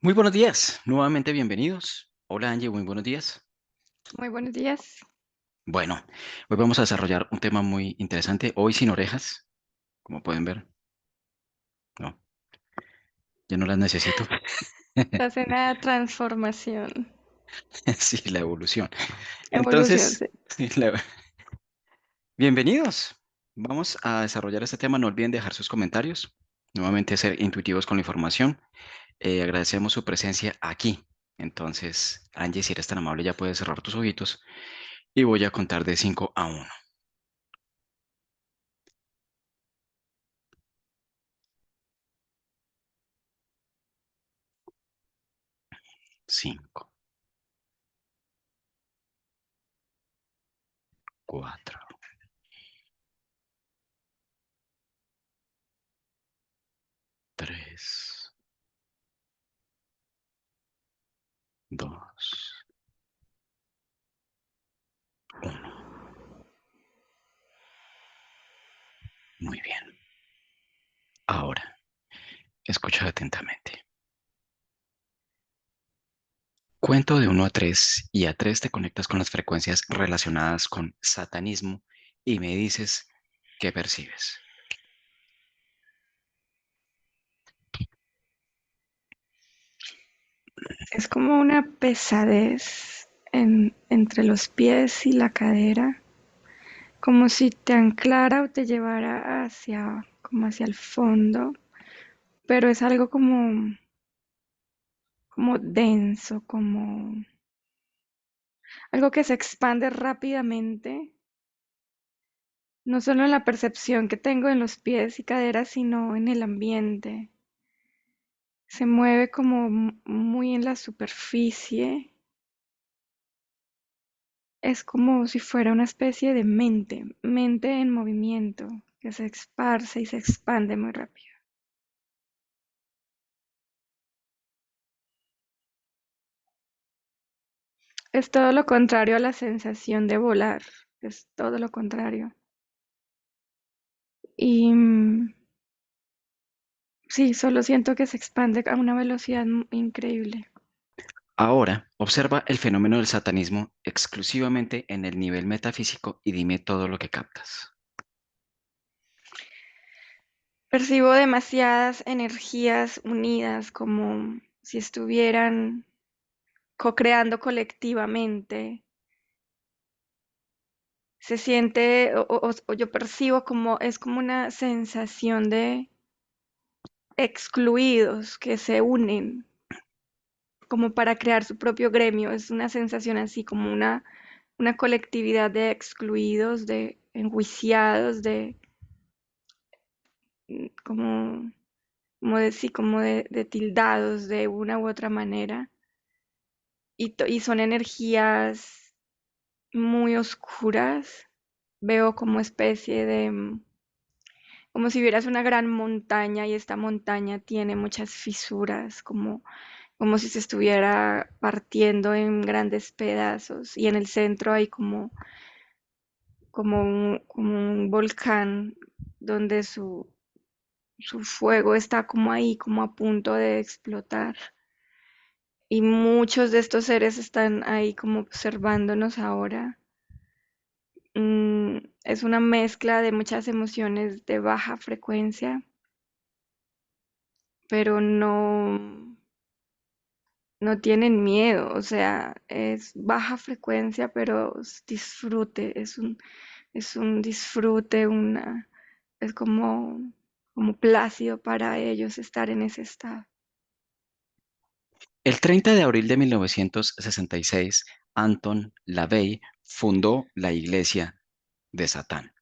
Muy buenos días, nuevamente bienvenidos. Hola Angie, muy buenos días. Muy buenos días. Bueno, hoy vamos a desarrollar un tema muy interesante, hoy sin orejas, como pueden ver. No, ya no las necesito. Estás en la transformación, Sí, la evolución. evolución, Entonces, sí. sí, bienvenidos. Vamos a desarrollar este tema. No olviden dejar sus comentarios. Nuevamente ser intuitivos con la información. Agradecemos su presencia aquí. Entonces, Angie, si eres tan amable, ya puedes cerrar tus ojitos y voy a contar de 5 a 1. 5, 4, 3, 2, 1. Muy bien. Ahora, escucha atentamente. Cuento de 1 a 3 y a 3 te conectas con las frecuencias relacionadas con satanismo y me dices qué percibes. Es como una pesadez entre los pies y la cadera, como si te anclara o te llevara como hacia el fondo, pero es algo como denso, como algo que se expande rápidamente, no solo en la percepción que tengo en los pies y caderas, sino en el ambiente. Se mueve como muy en la superficie. Es como si fuera una especie de mente en movimiento, que se esparce y se expande muy rápido. Es todo lo contrario a la sensación de volar, es todo lo contrario. Y sí, solo siento que se expande a una velocidad increíble. Ahora, observa el fenómeno del satanismo exclusivamente en el nivel metafísico y dime todo lo que captas. Percibo demasiadas energías unidas, como si estuvieran co-creando colectivamente. Se siente, o yo percibo como, es como una sensación de excluidos que se unen como para crear su propio gremio. Es una sensación así como una colectividad de excluidos, de enjuiciados, de como, como de sí, como de tildados de una u otra manera. Y son energías muy oscuras. Veo como especie de, como si vieras una gran montaña y esta montaña tiene muchas fisuras, como si se estuviera partiendo en grandes pedazos y en el centro hay como un volcán donde su fuego está como ahí, como a punto de explotar. Y muchos de estos seres están ahí como observándonos ahora. Es una mezcla de muchas emociones de baja frecuencia, pero no tienen miedo, o sea, es baja frecuencia, pero es disfrute, es un disfrute, es como plácido para ellos estar en ese estado. El 30 de abril de 1966, Anton LaVey fundó la Iglesia de Satán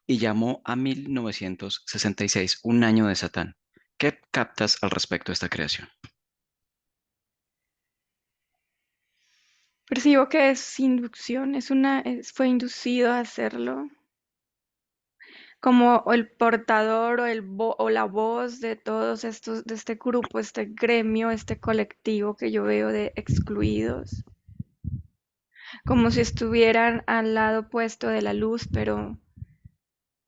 y llamó a 1966 un año de Satán. ¿Qué captas al respecto de esta creación? Percibo que es inducción, fue inducido a hacerlo, como el portador o la voz de todos estos, de este grupo, este gremio, este colectivo que yo veo de excluidos, como si estuvieran al lado opuesto de la luz, pero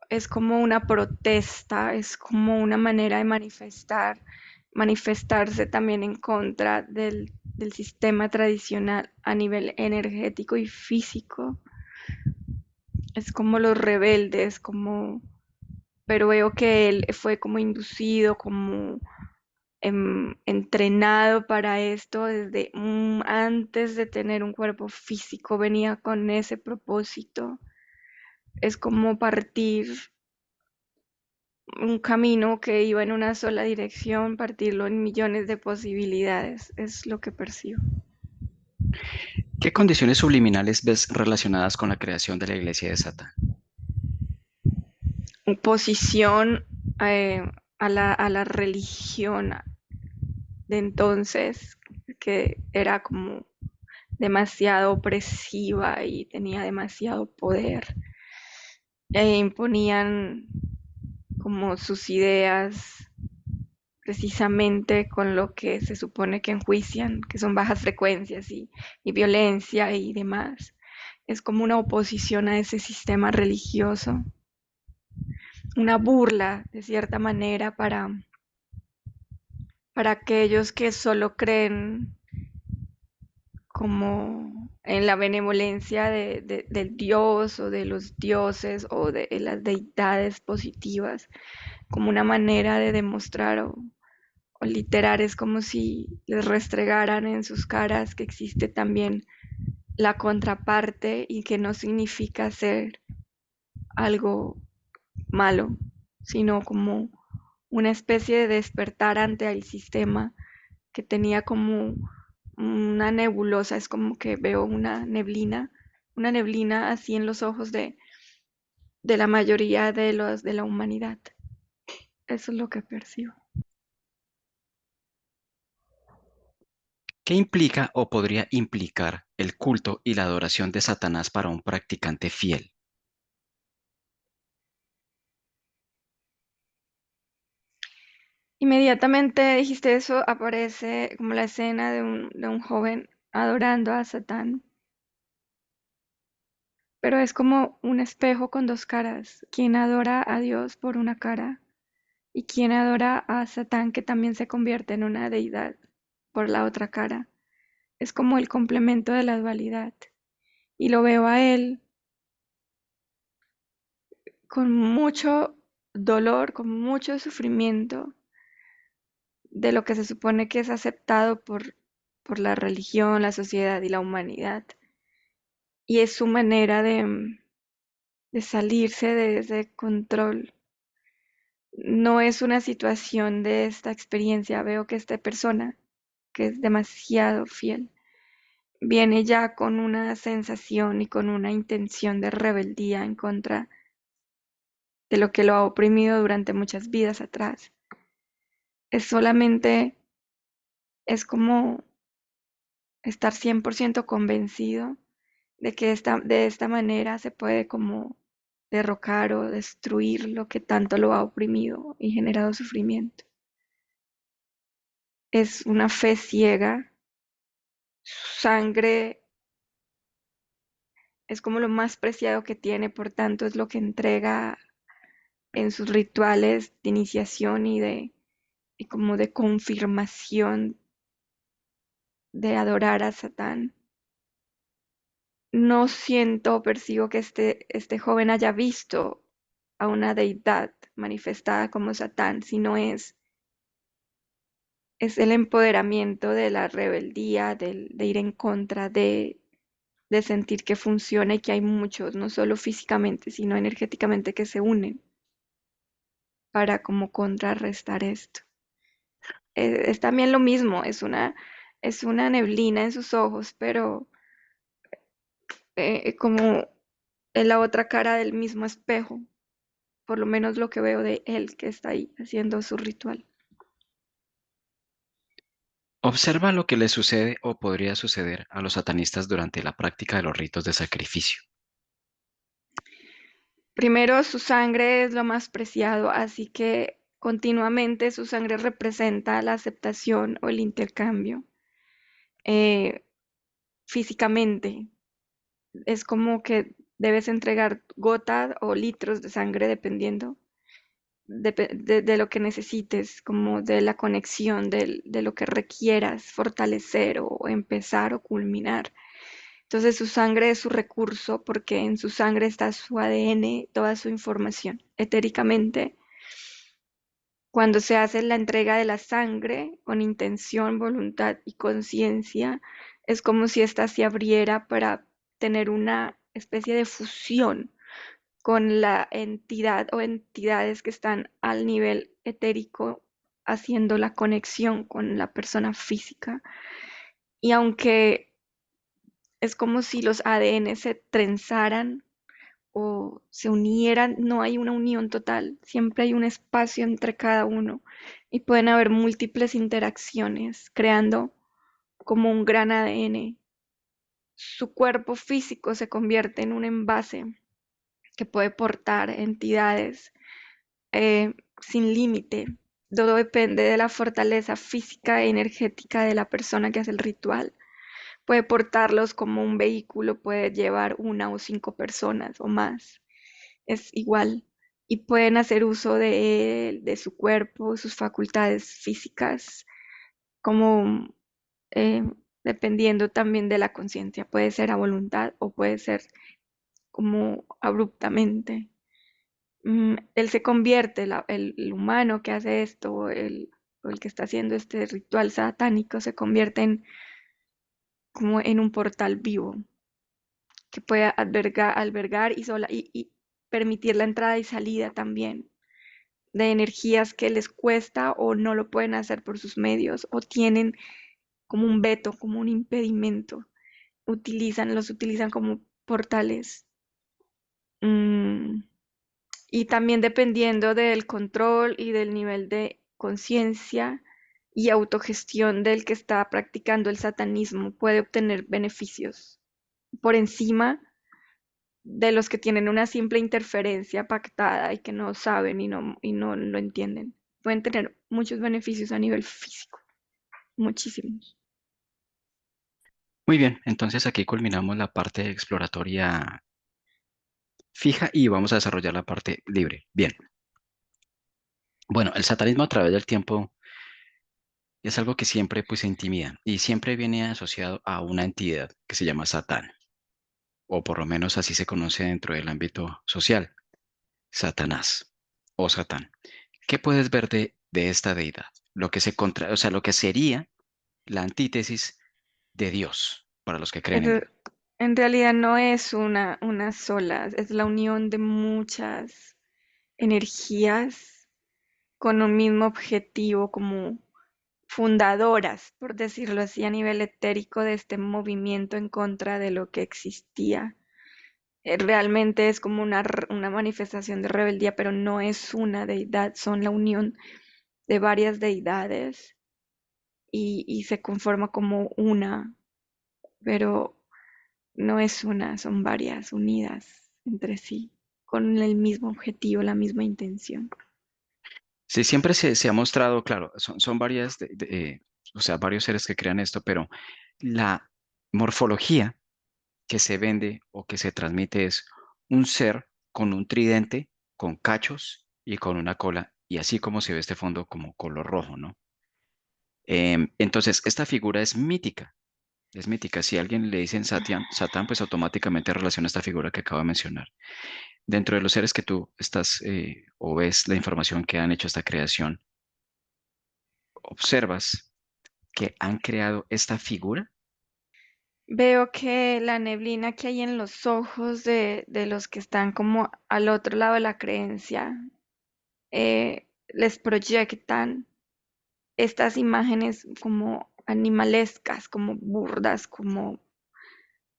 es como una protesta, es como una manera de manifestar manifestarse también en contra del sistema tradicional a nivel energético y físico. Es como los rebeldes, como, pero veo que él fue como inducido, como entrenado para esto desde antes de tener un cuerpo físico, venía con ese propósito. Es como partir un camino que iba en una sola dirección, partirlo en millones de posibilidades, es lo que percibo. ¿Qué condiciones subliminales ves relacionadas con la creación de la iglesia de Satán? Oposición eh, a la religión de entonces, que era como demasiado opresiva y tenía demasiado poder, e imponían como sus ideas precisamente con lo que se supone que enjuician, que son bajas frecuencias y violencia y demás. Es como una oposición a ese sistema religioso, una burla de cierta manera para aquellos que solo creen como en la benevolencia del dios o de los dioses o de las deidades positivas, como una manera de demostrar o literar, es como si les restregaran en sus caras que existe también la contraparte y que no significa ser algo malo, sino como una especie de despertar ante el sistema que tenía como una nebulosa, es como que veo una neblina así en los ojos de la mayoría de los de la humanidad. Eso es lo que percibo. ¿Qué implica o podría implicar el culto y la adoración de Satanás para un practicante fiel? Inmediatamente dijiste eso, aparece como la escena de un joven adorando a Satán, pero es como un espejo con dos caras, quien adora a Dios por una cara y quien adora a Satán que también se convierte en una deidad por la otra cara. Es como el complemento de la dualidad. Y lo veo a él con mucho dolor, con mucho sufrimiento de lo que se supone que es aceptado por la religión, la sociedad y la humanidad. Y es su manera de salirse de ese control. No es una situación de esta experiencia. Veo que esta persona, que es demasiado fiel, viene ya con una sensación y con una intención de rebeldía en contra de lo que lo ha oprimido durante muchas vidas atrás. Es solamente, es como estar 100% convencido de que de esta manera se puede como derrocar o destruir lo que tanto lo ha oprimido y generado sufrimiento. Es una fe ciega, su sangre es como lo más preciado que tiene, por tanto es lo que entrega en sus rituales de iniciación y como de confirmación de adorar a Satán. No siento, percibo que este joven haya visto a una deidad manifestada como Satán, sino es el empoderamiento de la rebeldía, de ir en contra, de sentir que funciona y que hay muchos, no solo físicamente, sino energéticamente, que se unen para como contrarrestar esto. Es también lo mismo, es una neblina en sus ojos, pero como en la otra cara del mismo espejo, por lo menos lo que veo de él que está ahí haciendo su ritual. Observa lo que le sucede o podría suceder a los satanistas durante la práctica de los ritos de sacrificio. Primero, su sangre es lo más preciado, así que continuamente su sangre representa la aceptación o el intercambio. Eh, Físicamente, es como que debes entregar gotas o litros de sangre dependiendo de lo que necesites, como de la conexión, de lo que requieras fortalecer o empezar o culminar. Entonces su sangre es su recurso porque en su sangre está su ADN, toda su información. Etéricamente, cuando se hace la entrega de la sangre con intención, voluntad y conciencia, es como si ésta se abriera para tener una especie de fusión con la entidad o entidades que están al nivel etérico haciendo la conexión con la persona física. Y aunque es como si los ADN se trenzaran o se unieran, no hay una unión total, siempre hay un espacio entre cada uno y pueden haber múltiples interacciones creando como un gran ADN. Su cuerpo físico se convierte en un envase que puede portar entidades sin límite. Todo depende de la fortaleza física e energética de la persona que hace el ritual. Puede portarlos como un vehículo, puede llevar una o cinco personas o más. Es igual. Y pueden hacer uso de él, de su cuerpo, sus facultades físicas, como eh, dependiendo también de la conciencia. Puede ser a voluntad o puede ser como abruptamente. Él se convierte, el humano que hace esto, o el que está haciendo este ritual satánico, se convierte en como en un portal vivo que puede albergar y permitir la entrada y salida también de energías que les cuesta o no lo pueden hacer por sus medios o tienen como un veto, como un impedimento. Los utilizan como portales. Mm, Y también dependiendo del control y del nivel de conciencia y autogestión del que está practicando el satanismo, puede obtener beneficios por encima de los que tienen una simple interferencia pactada y que no saben y no lo entienden. Pueden tener muchos beneficios a nivel físico, muchísimos. Muy bien, entonces aquí culminamos la parte exploratoria fija y vamos a desarrollar la parte libre. Bien, bueno, el satanismo a través del tiempo es algo que siempre pues se intimida y siempre viene asociado a una entidad que se llama Satán, o por lo menos así se conoce dentro del ámbito social, Satanás o Satán. ¿Qué puedes ver de esta deidad? Lo que o sea, lo que sería la antítesis de Dios para los que creen en En, él. en realidad no es una sola, es la unión de muchas energías con un mismo objetivo, como fundadoras, por decirlo así, a nivel etérico de este movimiento en contra de lo que existía. Realmente es como una manifestación de rebeldía, pero no es una deidad, son la unión de varias deidades y se conforma como una, pero no es una, son varias unidas entre sí, con el mismo objetivo, la misma intención. Sí, siempre se ha mostrado, claro, son varias, o sea, varios seres que crean esto, pero la morfología que se vende o que se transmite es un ser con un tridente, con cachos y con una cola, y así como se ve este fondo como color rojo, ¿no? Entonces, esta figura es mítica, es mítica. Si a alguien le dicen Satán, pues automáticamente relaciona esta figura que acabo de mencionar. Dentro de los seres que tú estás o ves la información que han hecho esta creación, observas que han creado esta figura. Veo que la neblina que hay en los ojos de los que están como al otro lado de la creencia les proyectan estas imágenes como animalescas, como burdas, como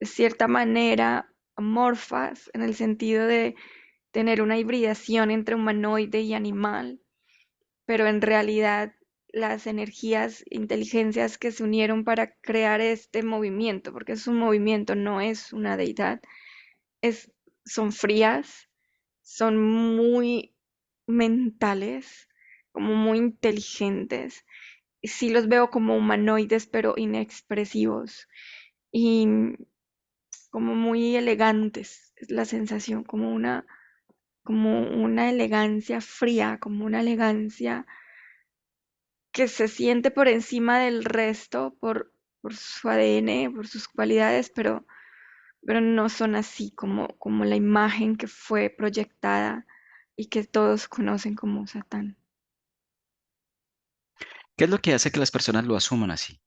de cierta manera amorfas, en el sentido de tener una hibridación entre humanoide y animal, pero en realidad las energías, inteligencias que se unieron para crear este movimiento, porque es un movimiento, no es una deidad, es, son frías, son muy mentales, como muy inteligentes. Sí los veo como humanoides, pero inexpresivos y como muy elegantes, es la sensación, como como una elegancia fría, como una elegancia que se siente por encima del resto por su ADN, por sus cualidades, pero no son así como la imagen que fue proyectada y que todos conocen como Satán. ¿Qué es lo que hace que las personas lo asuman así?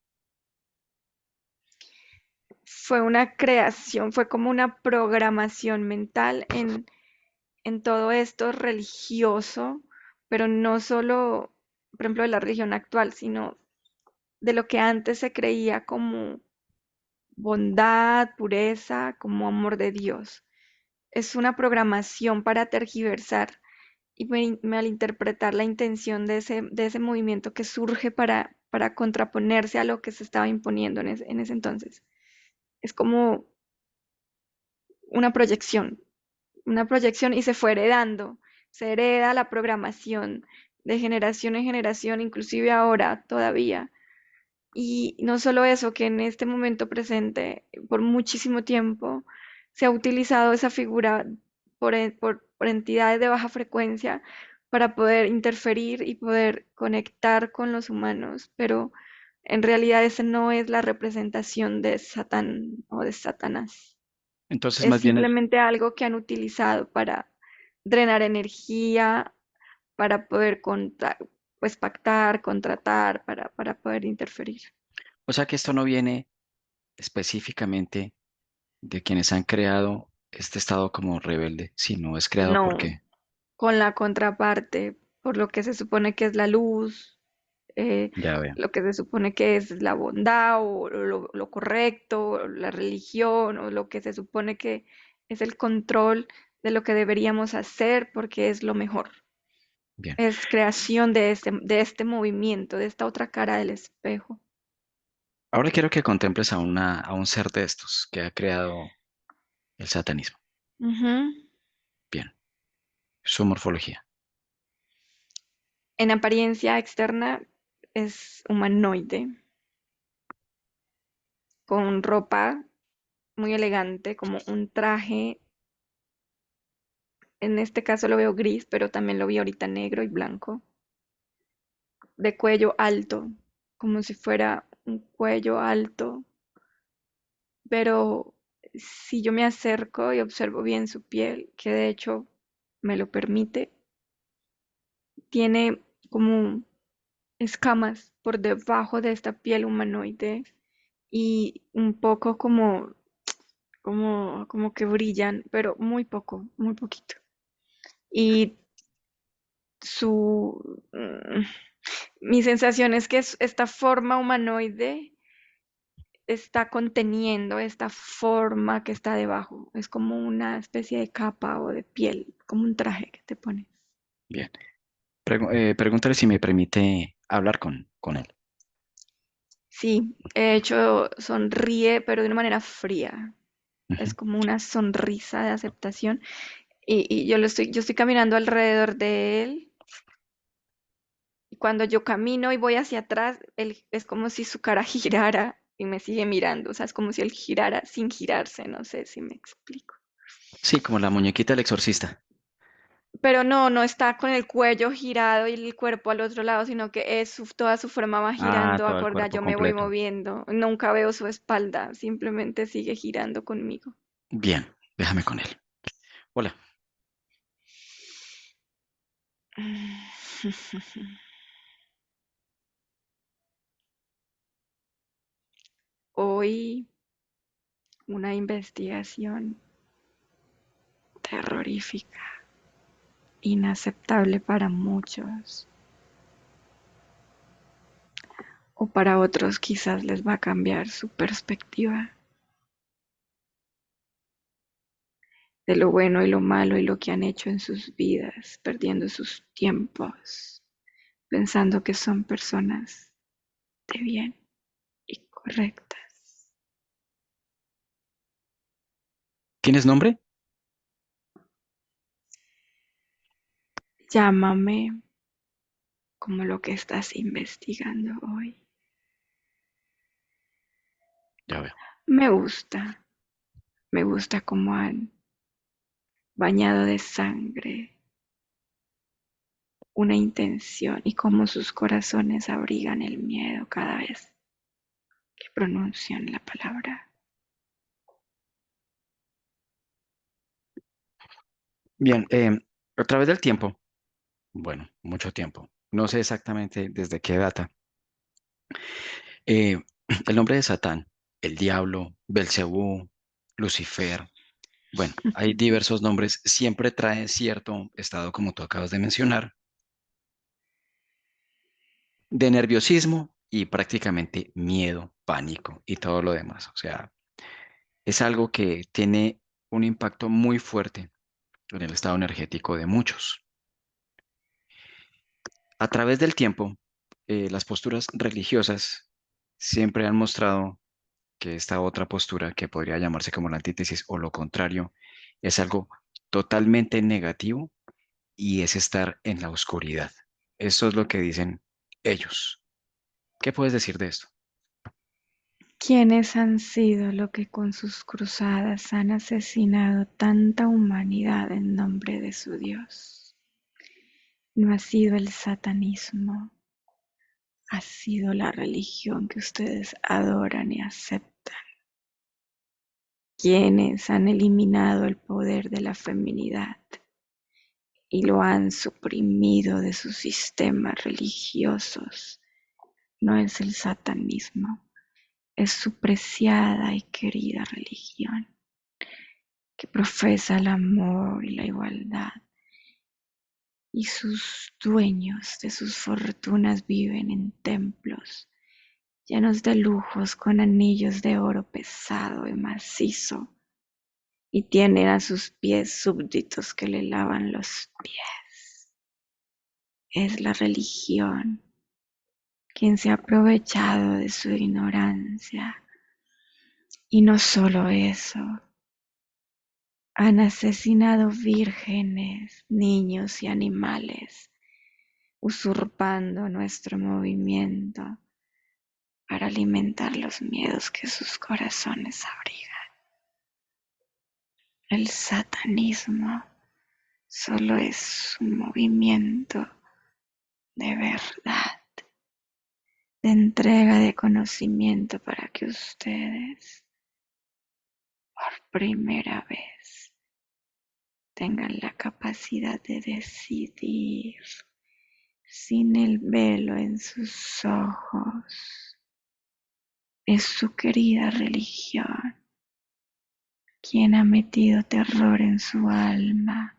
Fue una creación, fue como una programación mental en todo esto religioso, pero no solo, por ejemplo, de la religión actual, sino de lo que antes se creía como bondad, pureza, como amor de Dios. Es una programación para tergiversar y malinterpretar la intención de ese movimiento que surge para contraponerse a lo que se estaba imponiendo en ese entonces. Es como una proyección y se fue heredando, se hereda la programación de generación en generación, inclusive ahora todavía. Y no solo eso, que en este momento presente, por muchísimo tiempo, se ha utilizado esa figura por entidades de baja frecuencia para poder interferir y poder conectar con los humanos, pero en realidad esa no es la representación de Satán o de Satanás. Entonces, Es más bien, simplemente algo que han utilizado para drenar energía, para poder pues pactar, contratar, para poder interferir. o sea que esto no viene específicamente de quienes han creado este estado como rebelde, sino es creado No, porque, con la contraparte, por lo que se supone que es la luz, eh, ya veo, lo que se supone que es la bondad o lo correcto, o la religión, o lo que se supone que es el control de lo que deberíamos hacer porque es lo mejor. bien. Es creación de este movimiento, de esta otra cara del espejo. Ahora quiero que contemples a un ser de estos que ha creado el satanismo. Ujú. Bien, su morfología. En apariencia externa es humanoide, con ropa muy elegante, como un traje. En este caso lo veo gris, pero también lo vi ahorita negro y blanco, de cuello alto, como si fuera un cuello alto, pero si yo me acerco y observo bien su piel, que de hecho me lo permite, tiene como escamas por debajo de esta piel humanoide y un poco como que brillan, pero muy poco, muy poquito. Y su, mi sensación es que esta forma humanoide está conteniendo esta forma que está debajo. Es como una especie de capa o de piel, como un traje que te pones. Bien. Pregúntale si me permite hablar con él. Sí, de hecho sonríe, pero de una manera fría. Ujú. Es como una sonrisa de aceptación. Y yo estoy caminando alrededor de él. Y cuando yo camino y voy hacia atrás, él, es como si su cara girara y me sigue mirando. O sea, es como si él girara sin girarse. No sé si me explico. Sí, como la muñequita del exorcista. Pero no, no está con el cuello girado y el cuerpo al otro lado, sino que toda su forma va Ah, girando todo el acorde a cuerpo yo me voy completo. moviendo. Nunca veo su espalda, simplemente sigue girando conmigo. Bien, déjame con él. Hola, Hoy una investigación terrorífica, inaceptable para muchos, o para otros quizás les va a cambiar su perspectiva de lo bueno y lo malo y lo que han hecho en sus vidas, perdiendo sus tiempos, pensando que son personas de bien y correctas. ¿tienes nombre? Llámame como lo que estás investigando hoy. Ya veo. Me gusta, me gusta cómo han bañado de sangre, una intención y cómo sus corazones abrigan el miedo cada vez que pronuncian la palabra. Bien, a través del tiempo, bueno, mucho tiempo, no sé exactamente desde qué data, eh, el nombre de Satán, el diablo, Belcebú, Lucifer, bueno, hay diversos nombres, siempre trae cierto estado, como tú acabas de mencionar, de nerviosismo y prácticamente miedo, pánico y todo lo demás. O sea, es algo que tiene un impacto muy fuerte en el estado energético de muchos. A través del tiempo, las posturas religiosas siempre han mostrado que esta otra postura, que podría llamarse como la antítesis o lo contrario, es algo totalmente negativo y es estar en la oscuridad. Eso es lo que dicen ellos. ¿Qué puedes decir de esto? ¿Quiénes han sido lo que con sus cruzadas han asesinado tanta humanidad en nombre de su Dios? No ha sido el satanismo, ha sido la religión que ustedes adoran y aceptan. ¿Quiénes han eliminado el poder de la feminidad y lo han suprimido de sus sistemas religiosos? No es el satanismo, es su preciada y querida religión, que profesa el amor y la igualdad, y sus dueños de sus fortunas viven en templos llenos de lujos con anillos de oro pesado y macizo, y tienen a sus pies súbditos que le lavan los pies. Es la religión quien se ha aprovechado de su ignorancia, y no solo eso, han asesinado vírgenes, niños y animales, usurpando nuestro movimiento para alimentar los miedos que sus corazones abrigan. El satanismo solo es un movimiento de verdad, de entrega de conocimiento para que ustedes, por primera vez, tengan la capacidad de decidir sin el velo en sus ojos. Es su querida religión quien ha metido terror en su alma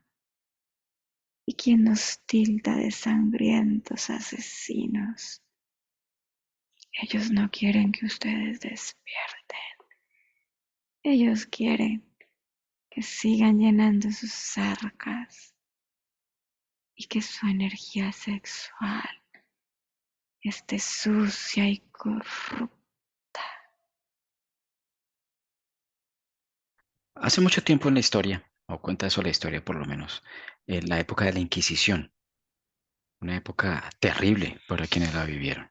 y quien nos tilda de sangrientos asesinos. Ellos no quieren que ustedes despierten. Ellos quieren que sigan llenando sus arcas y que su energía sexual esté sucia y corrupta. Hace mucho tiempo en la historia, o cuenta eso la historia por lo menos, en la época de la Inquisición, una época terrible para quienes la vivieron,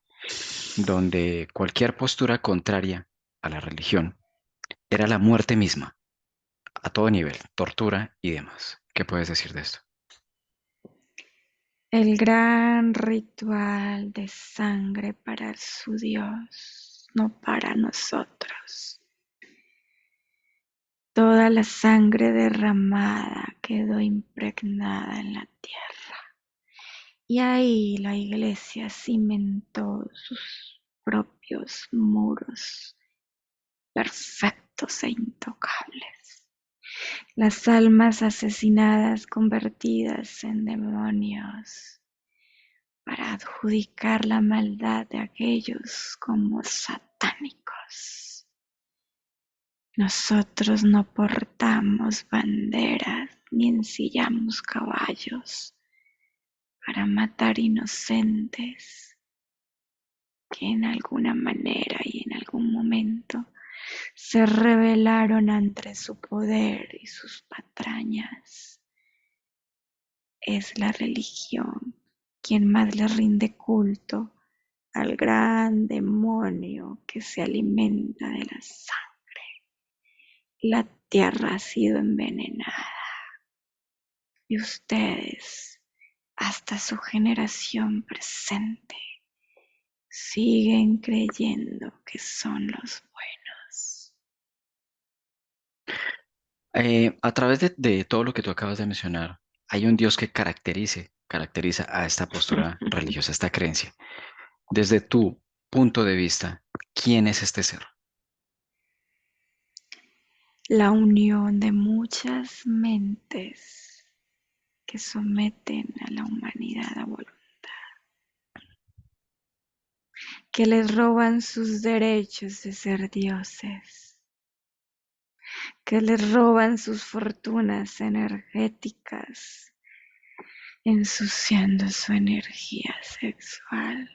donde cualquier postura contraria a la religión era la muerte misma, a todo nivel, tortura y demás. ¿Qué puedes decir de esto? El gran ritual de sangre para su Dios, no para nosotros. Toda la sangre derramada quedó impregnada en la tierra. Y ahí la iglesia cimentó sus propios muros perfectos e intocables. Las almas asesinadas convertidas en demonios para adjudicar la maldad de aquellos como satánicos. Nosotros no portamos banderas ni ensillamos caballos para matar inocentes que en alguna manera y en algún momento se rebelaron ante su poder y sus patrañas. Es la religión quien más le rinde culto al gran demonio que se alimenta de la sangre. La tierra ha sido envenenada. y ustedes, hasta su generación presente, siguen creyendo que son los buenos. A través de todo lo que tú acabas de mencionar, hay un Dios que caracteriza a esta postura religiosa, esta creencia. Desde tu punto de vista, ¿quién es este ser? La unión de muchas mentes que someten a la humanidad a voluntad, que les roban sus derechos de ser dioses, que les roban sus fortunas energéticas, ensuciando su energía sexual,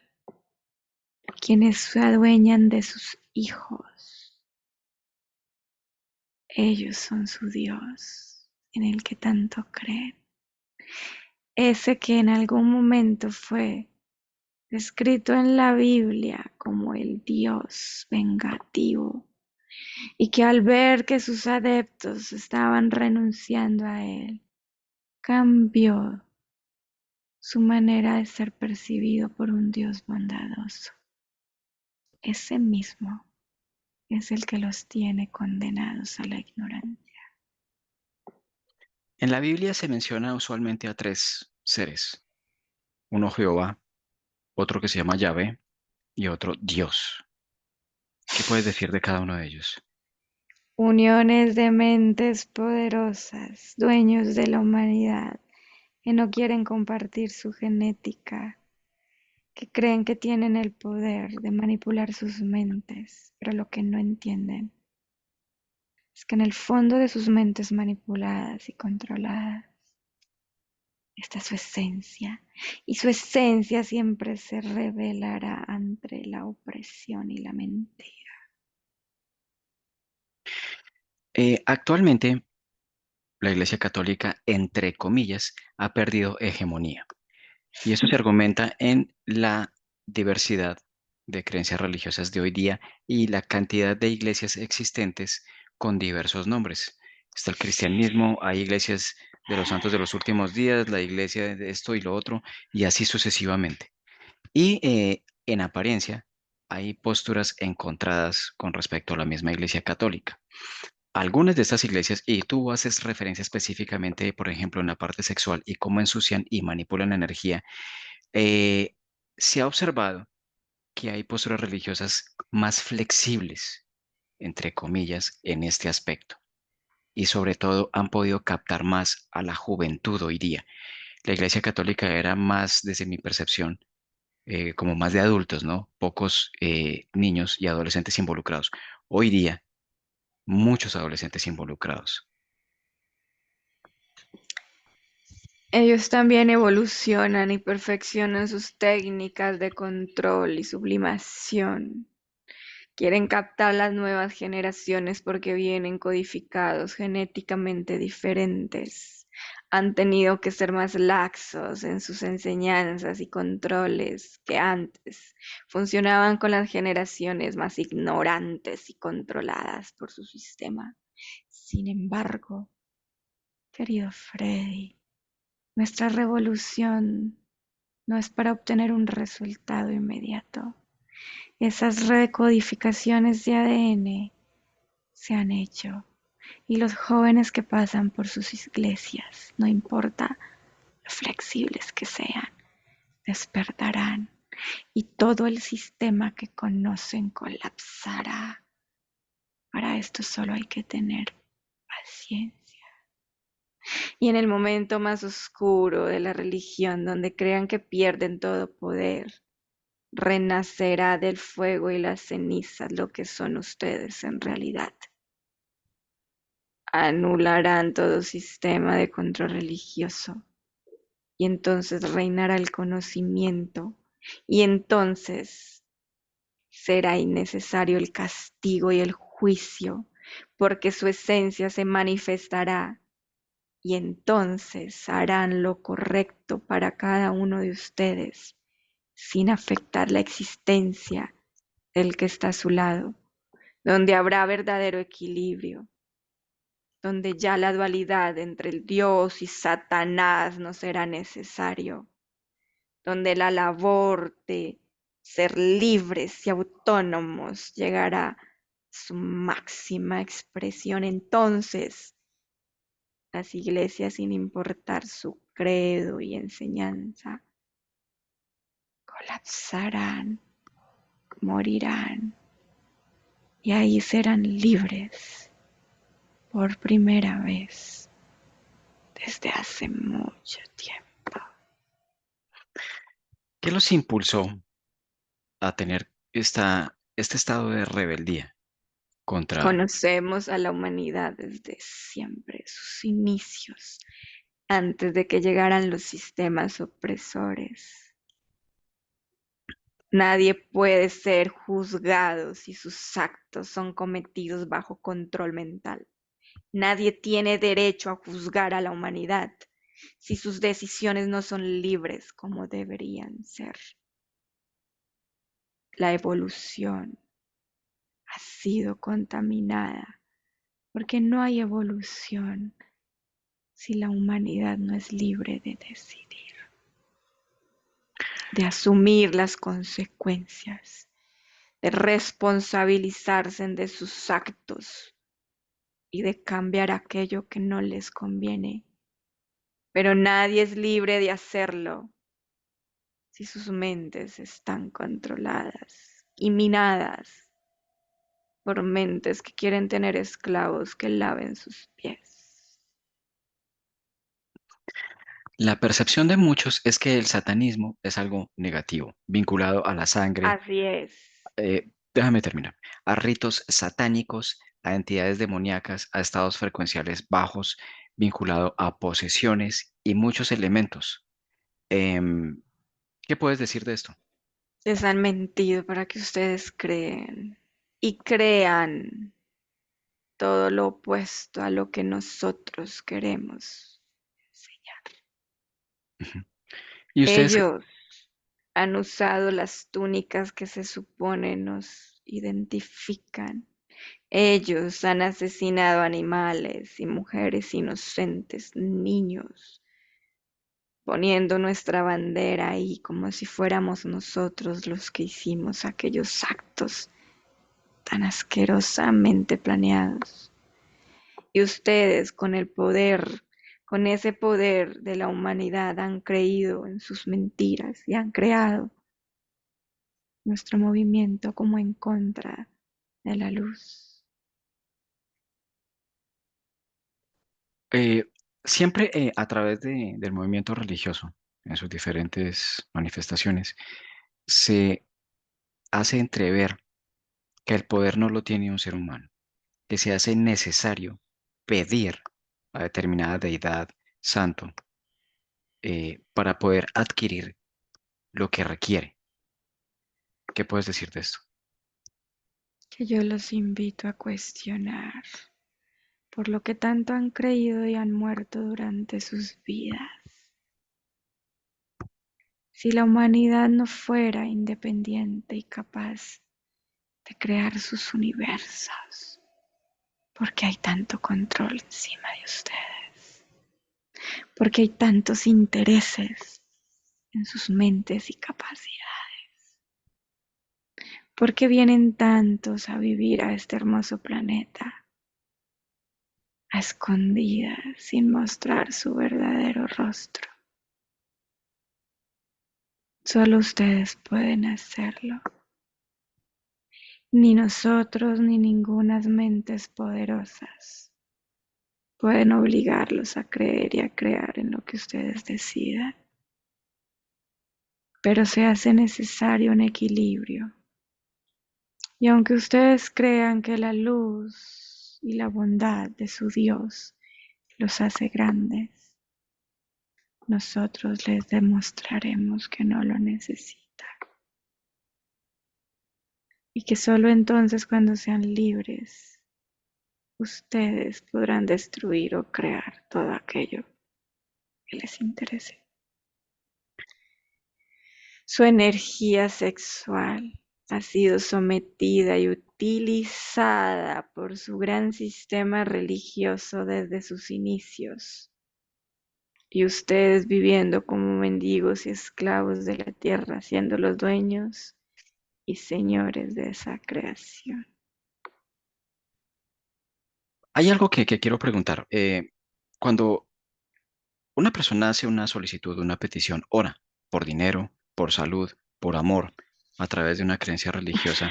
quienes se adueñan de sus hijos. Ellos son su Dios, en el que tanto creen. Ese que en algún momento fue descrito en la Biblia como el Dios vengativo, y que al ver que sus adeptos estaban renunciando a él, cambió su manera de ser percibido por un Dios bondadoso. Ese mismo es el que los tiene condenados a la ignorancia. En la Biblia se menciona usualmente a tres seres. Uno Jehová, otro que se llama Yahvé y otro Dios. ¿Qué puedes decir de cada uno de ellos? Uniones de mentes poderosas, dueños de la humanidad, que no quieren compartir su genética, que creen que tienen el poder de manipular sus mentes, pero lo que no entienden es que en el fondo de sus mentes manipuladas y controladas está su esencia, y su esencia siempre se revelará ante la opresión y la mentira. Actualmente, la Iglesia Católica, entre comillas, ha perdido hegemonía. Y eso se argumenta en la diversidad de creencias religiosas de hoy día y la cantidad de iglesias existentes con diversos nombres. Está el cristianismo, hay iglesias de los santos de los últimos días, la iglesia de esto y lo otro, y así sucesivamente. Y en apariencia hay posturas encontradas con respecto a la misma iglesia católica. Algunas de estas iglesias, y tú haces referencia específicamente, por ejemplo, en la parte sexual y cómo ensucian y manipulan la energía, eh, se ha observado que hay posturas religiosas más flexibles, entre comillas, en este aspecto. Y sobre todo han podido captar más a la juventud hoy día. La Iglesia Católica era más, desde mi percepción, como más de adultos, ¿no? Pocos niños y adolescentes involucrados. Hoy día, muchos adolescentes involucrados. Ellos también evolucionan y perfeccionan sus técnicas de control y sublimación. Quieren captar las nuevas generaciones porque vienen codificados genéticamente diferentes. Han tenido que ser más laxos en sus enseñanzas y controles que antes funcionaban con las generaciones más ignorantes y controladas por su sistema. Sin embargo, querido Freddy, nuestra revolución no es para obtener un resultado inmediato. Esas recodificaciones de ADN se han hecho y los jóvenes que pasan por sus iglesias, no importa lo flexibles que sean, despertarán y todo el sistema que conocen colapsará. Para esto solo hay que tener paciencia. Y en el momento más oscuro de la religión, donde crean que pierden todo poder, renacerá del fuego y las cenizas lo que son ustedes en realidad. Anularán todo sistema de control religioso y entonces reinará el conocimiento y entonces será innecesario el castigo y el juicio porque su esencia se manifestará y entonces harán lo correcto para cada uno de ustedes sin afectar la existencia del que está a su lado, donde habrá verdadero equilibrio, donde ya la dualidad entre el Dios y Satanás no será necesario, donde la labor de ser libres y autónomos llegará a su máxima expresión. Entonces, las iglesias, sin importar su credo y enseñanza, colapsarán, morirán y ahí serán libres por primera vez desde hace mucho tiempo. ¿Qué los impulsó a tener este estado de rebeldía contra... Conocemos a la humanidad desde siempre, sus inicios, antes de que llegaran los sistemas opresores. Nadie puede ser juzgado si sus actos son cometidos bajo control mental. Nadie tiene derecho a juzgar a la humanidad si sus decisiones no son libres como deberían ser. La evolución ha sido contaminada porque no hay evolución si la humanidad no es libre de decidir, de asumir las consecuencias, de responsabilizarse de sus actos y de cambiar aquello que no les conviene. Pero nadie es libre de hacerlo si sus mentes están controladas y minadas por mentes que quieren tener esclavos que laven sus pies. La percepción de muchos es que el satanismo es algo negativo, vinculado a la sangre, Así es. déjame terminar, a ritos satánicos, a entidades demoníacas, a estados frecuenciales bajos, vinculado a posesiones y muchos elementos. Em, ¿Qué puedes decir de esto? Les han mentido para que ustedes creen y crean todo lo opuesto a lo que nosotros queremos enseñar. Ujú. Y ustedes, Ellos han usado las túnicas que se supone nos identifican. Ellos han asesinado animales y mujeres inocentes, niños, poniendo nuestra bandera ahí como si fuéramos nosotros los que hicimos aquellos actos tan asquerosamente planeados. Y ustedes con el poder, con ese poder de la humanidad, han creído en sus mentiras y han creado nuestro movimiento como en contra de la luz. eh, siempre a través del movimiento religioso, en sus diferentes manifestaciones, se hace entrever que el poder no lo tiene un ser humano, que se hace necesario pedir a determinada deidad, santo, para poder adquirir lo que requiere. ¿Qué puedes decir de esto? Que yo los invito a cuestionar por lo que tanto han creído y han muerto durante sus vidas. Si la humanidad no fuera independiente y capaz de crear sus universos, ¿por qué hay tanto control encima de ustedes? ¿Por qué hay tantos intereses en sus mentes y capacidades? ¿Por qué vienen tantos a vivir a este hermoso planeta, a escondidas, sin mostrar su verdadero rostro? Solo ustedes pueden hacerlo. Ni nosotros ni ningunas mentes poderosas pueden obligarlos a creer y a crear en lo que ustedes decidan. Pero se hace necesario un equilibrio. Y aunque ustedes crean que la luz y la bondad de su Dios los hace grandes, nosotros les demostraremos que no lo necesitan y que solo entonces cuando sean libres, ustedes podrán destruir o crear todo aquello que les interese. Su energía sexual ha sido sometida y utilizada por su gran sistema religioso desde sus inicios, y ustedes viviendo como mendigos y esclavos de la tierra, siendo los dueños y señores de esa creación. Hay algo que quiero preguntar. Cuando una persona hace una solicitud, una petición, ora por dinero, por salud, por amor, a través de una creencia religiosa,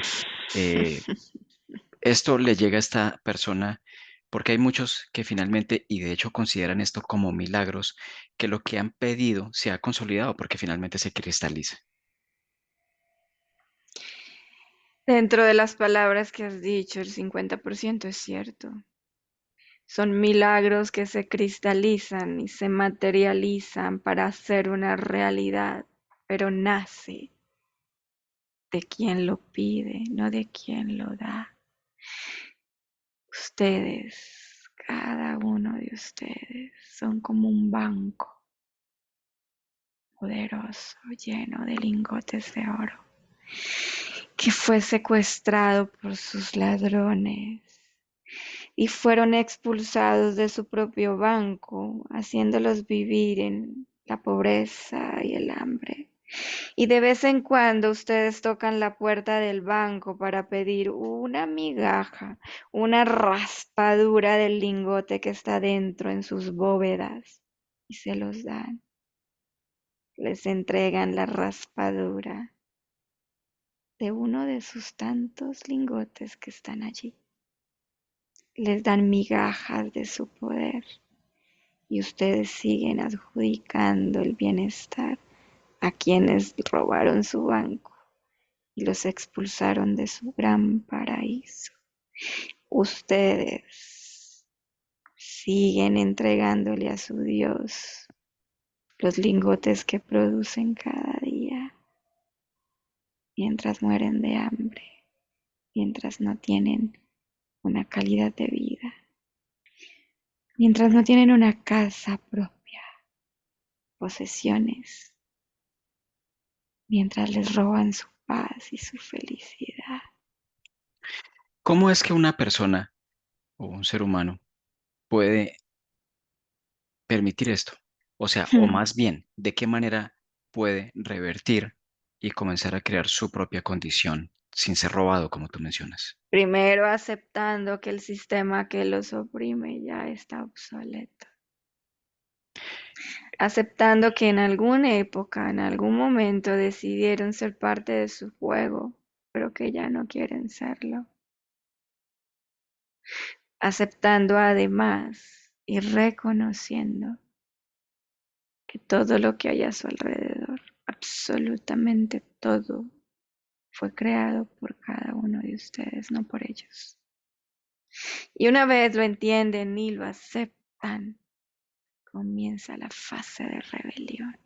eh, esto le llega a esta persona porque hay muchos que finalmente, y de hecho consideran esto como milagros, que lo que han pedido se ha consolidado porque finalmente se cristaliza. Dentro de las palabras que has dicho, el 50% es cierto. Son milagros que se cristalizan y se materializan para hacer una realidad, pero nace de quien lo pide, no de quien lo da. Ustedes, cada uno de ustedes, son como un banco poderoso lleno de lingotes de oro que fue secuestrado por sus ladrones y fueron expulsados de su propio banco, haciéndolos vivir en la pobreza y el hambre. Y de vez en cuando ustedes tocan la puerta del banco para pedir una migaja, una raspadura del lingote que está dentro en sus bóvedas, y se los dan. Les entregan la raspadura de uno de sus tantos lingotes que están allí. Les dan migajas de su poder y ustedes siguen adjudicando el bienestar a quienes robaron su banco y los expulsaron de su gran paraíso. Ustedes siguen entregándole a su Dios los lingotes que producen cada día mientras mueren de hambre, mientras no tienen una calidad de vida, mientras no tienen una casa propia, posesiones, mientras les roban su paz y su felicidad. ¿Cómo es que una persona o un ser humano puede permitir esto? O sea, o más bien, ¿de qué manera puede revertir y comenzar a crear su propia condición sin ser robado, como tú mencionas? Primero aceptando que el sistema que los oprime ya está obsoleto. Aceptando que en alguna época, en algún momento decidieron ser parte de su juego, pero que ya no quieren serlo. Aceptando además y reconociendo que todo lo que hay a su alrededor, absolutamente todo, fue creado por cada uno de ustedes, no por ellos. Y una vez lo entienden y lo aceptan, comienza la fase de rebelión.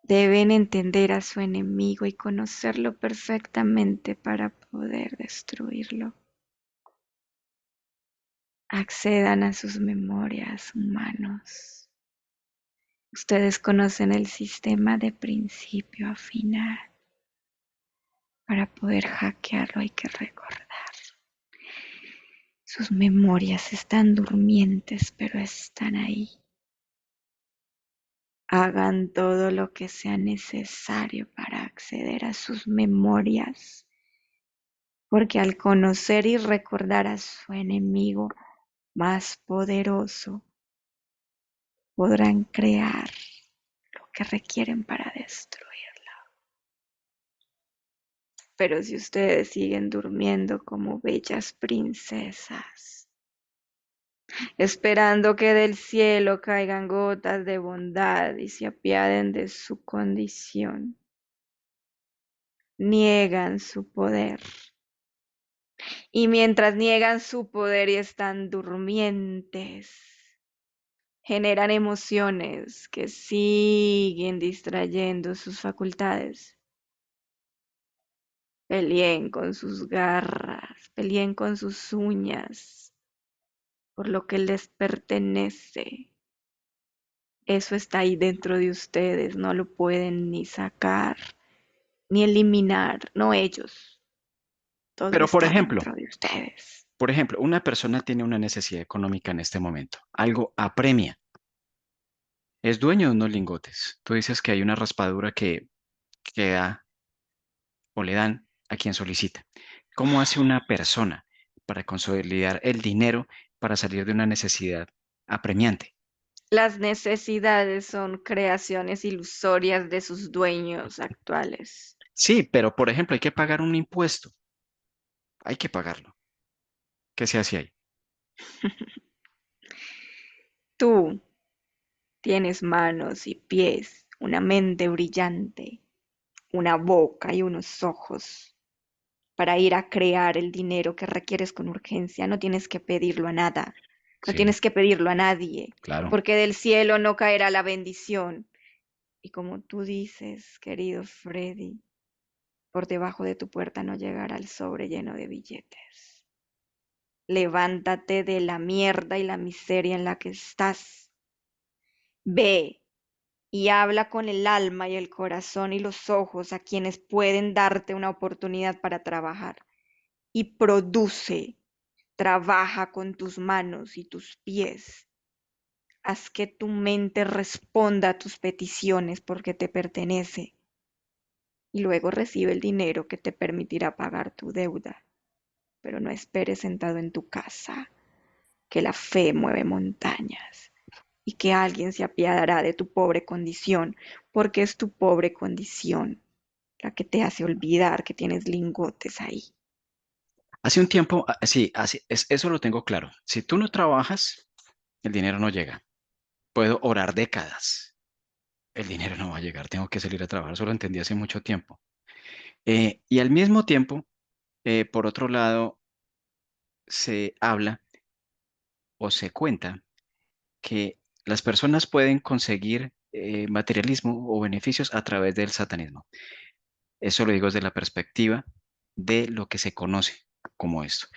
Deben entender a su enemigo y conocerlo perfectamente para poder destruirlo. Accedan a sus memorias, humanos. Ustedes conocen el sistema de principio a final. Para poder hackearlo hay que recordar. Sus memorias están durmientes, pero están ahí. Hagan todo lo que sea necesario para acceder a sus memorias, porque al conocer y recordar a su enemigo más poderoso, podrán crear lo que requieren para destruirlo. Pero si ustedes siguen durmiendo como bellas princesas, esperando que del cielo caigan gotas de bondad y se apiaden de su condición, niegan su poder. Y mientras niegan su poder y están durmientes, generan emociones que siguen distrayendo sus facultades. Peleen con sus garras, peleen con sus uñas por lo que les pertenece. Eso está ahí dentro de ustedes, no lo pueden ni sacar ni eliminar, no ellos. Todo Pero, está dentro de ustedes. por ejemplo, una persona tiene una necesidad económica en este momento, algo apremia, es dueño de unos lingotes. Tú dices que hay una raspadura que da o le dan a quien solicita. ¿Cómo hace una persona para consolidar el dinero para salir de una necesidad apremiante? Las necesidades son creaciones ilusorias de sus dueños actuales. Sí, pero por ejemplo, hay que pagar un impuesto, hay que pagarlo. ¿Qué se hace ahí? Tú tienes manos y pies, una mente brillante, una boca y unos ojos para ir a crear el dinero que requieres con urgencia. No tienes que pedirlo a nada, no Sí, tienes que pedirlo a nadie, claro. porque del cielo no caerá la bendición. Y como tú dices, querido Freddy, por debajo de tu puerta no llegará el sobre lleno de billetes. Levántate de la mierda y la miseria en la que estás. Ve y habla con el alma y el corazón y los ojos a quienes pueden darte una oportunidad para trabajar. Y produce, trabaja con tus manos y tus pies. Haz que tu mente responda a tus peticiones porque te pertenece. Y luego recibe el dinero que te permitirá pagar tu deuda. Pero no esperes sentado en tu casa, que la fe mueve montañas y que alguien se apiadará de tu pobre condición, porque es tu pobre condición la que te hace olvidar que tienes lingotes ahí. Hace un tiempo, sí, eso lo tengo claro. Si tú no trabajas, el dinero no llega. Puedo orar décadas. El dinero no va a llegar, tengo que salir a trabajar. Eso lo entendí hace mucho tiempo. Y al mismo tiempo, por otro lado, se habla o se cuenta que las personas pueden conseguir materialismo o beneficios a través del satanismo. Eso lo digo desde la perspectiva de lo que se conoce como esto.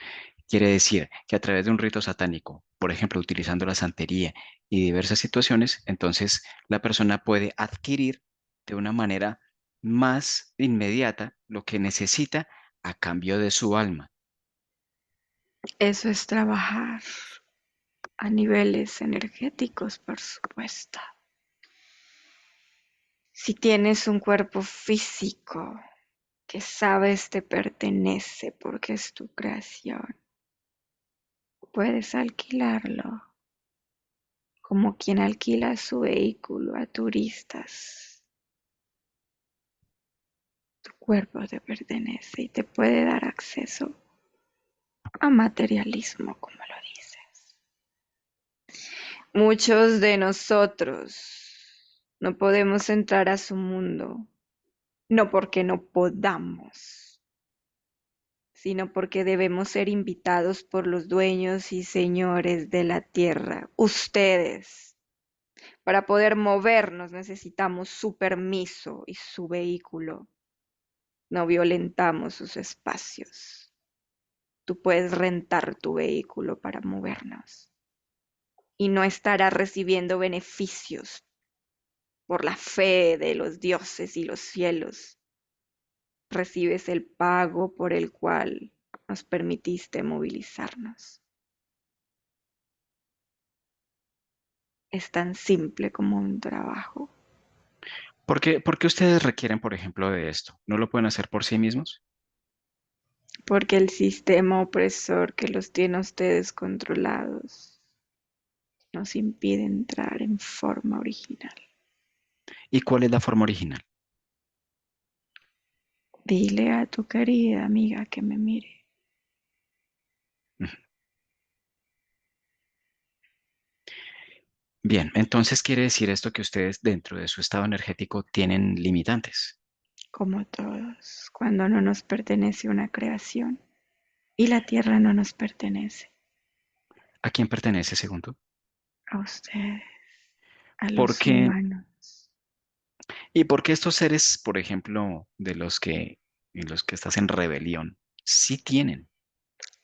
Quiere decir que a través de un rito satánico, por ejemplo, utilizando la santería y diversas situaciones, entonces la persona puede adquirir de una manera más inmediata lo que necesita a cambio de su alma. Eso es trabajar a niveles energéticos, por supuesto. Si tienes un cuerpo físico que sabes te pertenece porque es tu creación, puedes alquilarlo como quien alquila su vehículo a turistas. Tu cuerpo te pertenece y te puede dar acceso a materialismo, como lo dices. Muchos de nosotros no podemos entrar a su mundo, no porque no podamos, sino porque debemos ser invitados por los dueños y señores de la tierra, ustedes. Para poder movernos necesitamos su permiso y su vehículo. No violentamos sus espacios. Tú puedes rentar tu vehículo para movernos y no estarás recibiendo beneficios por la fe de los dioses y los cielos. Recibes el pago por el cual nos permitiste movilizarnos. Es tan simple como un trabajo, Por qué ustedes requieren, por ejemplo, de esto? ¿No lo pueden hacer por sí mismos? porque el sistema opresor que los tiene a ustedes controlados nos impide entrar en forma original. ¿Y cuál es la forma original? Dile a tu querida amiga que me mire. Ujú. Bien, entonces quiere decir esto que ustedes dentro de su estado energético tienen limitantes. Como todos, cuando no nos pertenece una creación y la tierra no nos pertenece. ¿A quién pertenece, según tú? A ustedes, a ¿Por los qué? humanos, ¿Y por qué estos seres, por ejemplo, en los que estás en rebelión, sí tienen?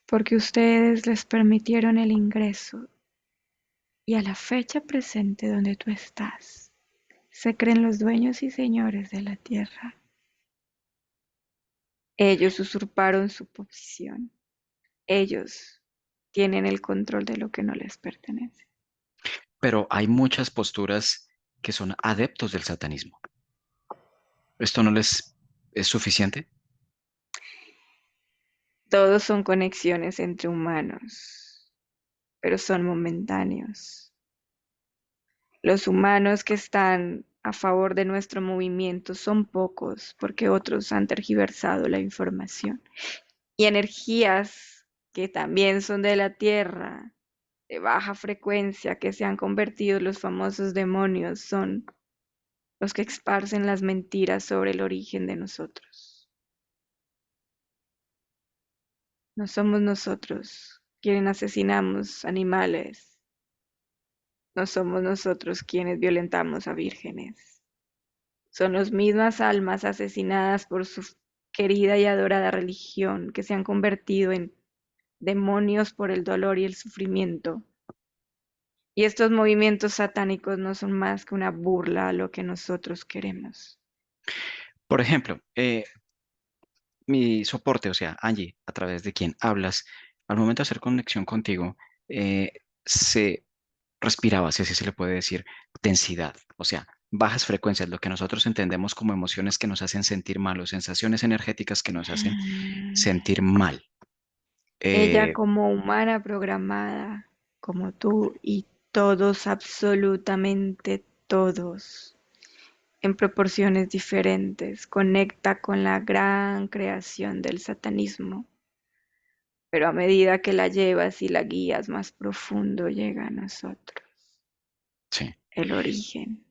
porque ustedes les permitieron el ingreso y a la fecha presente donde tú estás, se creen los dueños y señores de la tierra. Ellos usurparon su posición. Ellos tienen el control de lo que no les pertenece. Pero hay muchas posturas que son adeptos del satanismo. ¿Esto no les es suficiente? Todos son conexiones entre humanos, pero son momentáneos. Los humanos que están a favor de nuestro movimiento son pocos porque otros han tergiversado la información. Y energías que también son de la Tierra, de baja frecuencia, que se han convertido en los famosos demonios, son los que esparcen las mentiras sobre el origen de nosotros. No somos nosotros quienes asesinamos animales, no somos nosotros quienes violentamos a vírgenes. Son las mismas almas asesinadas por su querida y adorada religión que se han convertido en demonios por el dolor y el sufrimiento. Y estos movimientos satánicos no son más que una burla a lo que nosotros queremos. Por ejemplo, mi soporte, o sea, Angie, a través de quien hablas, al momento de hacer conexión contigo, se respiraba, si así se le puede decir, densidad, o sea, bajas frecuencias, lo que nosotros entendemos como emociones que nos hacen sentir mal o sensaciones energéticas que nos hacen sentir mal. Ella Eh, como humana programada, como tú y todos, absolutamente todos, en proporciones diferentes, conecta con la gran creación del satanismo, pero a medida que la llevas y la guías más profundo llega a nosotros, sí, el origen.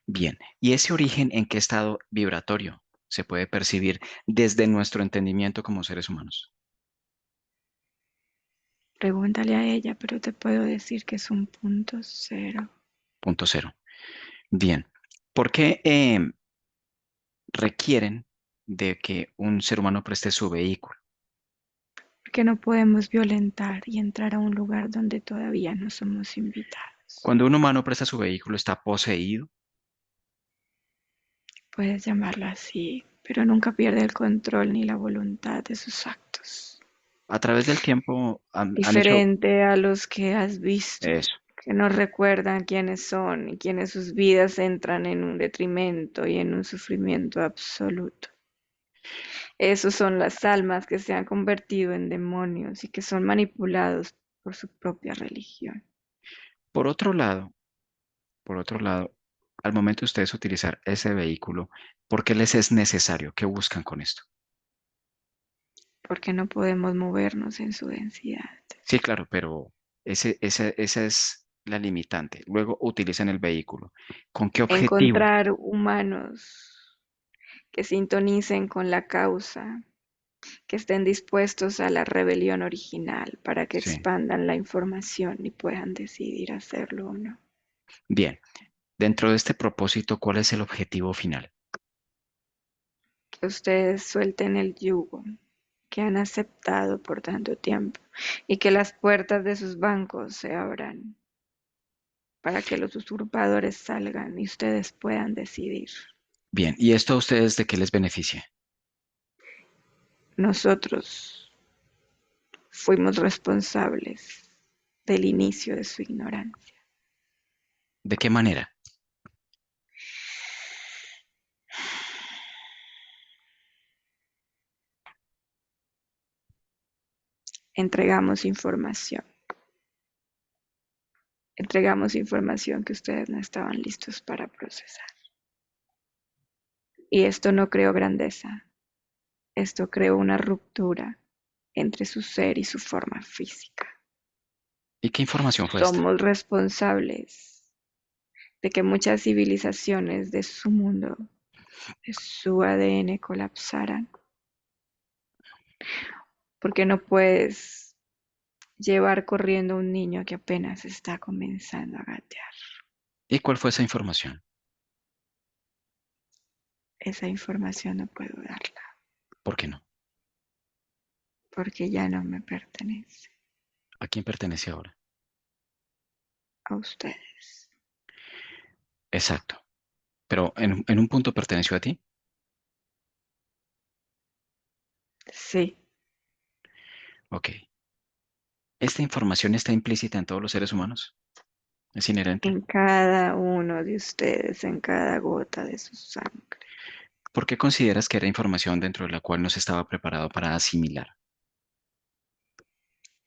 bien. ¿Y ese origen en qué estado vibratorio se puede percibir desde nuestro entendimiento como seres humanos? Pregúntale a ella, pero te puedo decir que es un punto cero, Punto cero. Bien. ¿Por qué requieren de que un ser humano preste su vehículo? porque no podemos violentar y entrar a un lugar donde todavía no somos invitados. Cuando un humano presta su vehículo, está poseído. Puedes llamarlo así, pero nunca pierde el control ni la voluntad de sus actos. A través del tiempo han hecho Diferente a los que has visto, eso. que no recuerdan quiénes son y quienes sus vidas entran en un detrimento y en un sufrimiento absoluto. Esos son las almas que se han convertido en demonios y que son manipulados por su propia religión, Por otro lado, por otro lado, al momento de ustedes utilizar ese vehículo, ¿por qué les es necesario? ¿Qué buscan con esto? porque no podemos movernos en su densidad. Sí, claro, pero esa es la limitante. Luego utilizan el vehículo. ¿Con qué objetivo? Encontrar humanos que sintonicen con la causa, que estén dispuestos a la rebelión original para que Sí. expandan la información y puedan decidir hacerlo o no. Bien, dentro de este propósito, ¿cuál es el objetivo final? Que ustedes suelten el yugo que han aceptado por tanto tiempo y que las puertas de sus bancos se abran para que los usurpadores salgan y ustedes puedan decidir. Bien, ¿y esto a ustedes de qué les beneficia? Nosotros fuimos responsables del inicio de su ignorancia. ¿De qué manera? Entregamos información que ustedes no estaban listos para procesar. Y esto no creó grandeza, esto creó una ruptura entre su ser y su forma física. ¿Y qué información fue esta? Somos responsables de que muchas civilizaciones de su mundo, de su ADN colapsaran, porque no puedes llevar corriendo a un niño que apenas está comenzando a gatear. ¿Y cuál fue esa información? Esa información no puedo darla, ¿Por qué no? porque ya no me pertenece ¿A quién pertenece ahora? a ustedes. Exacto. Pero en un punto perteneció a ti. Sí, Ok. ¿Esta información está implícita en todos los seres humanos? ¿Es inherente? en cada uno de ustedes, en cada gota de su sangre, ¿Por qué consideras que era información dentro de la cual no se estaba preparado para asimilar?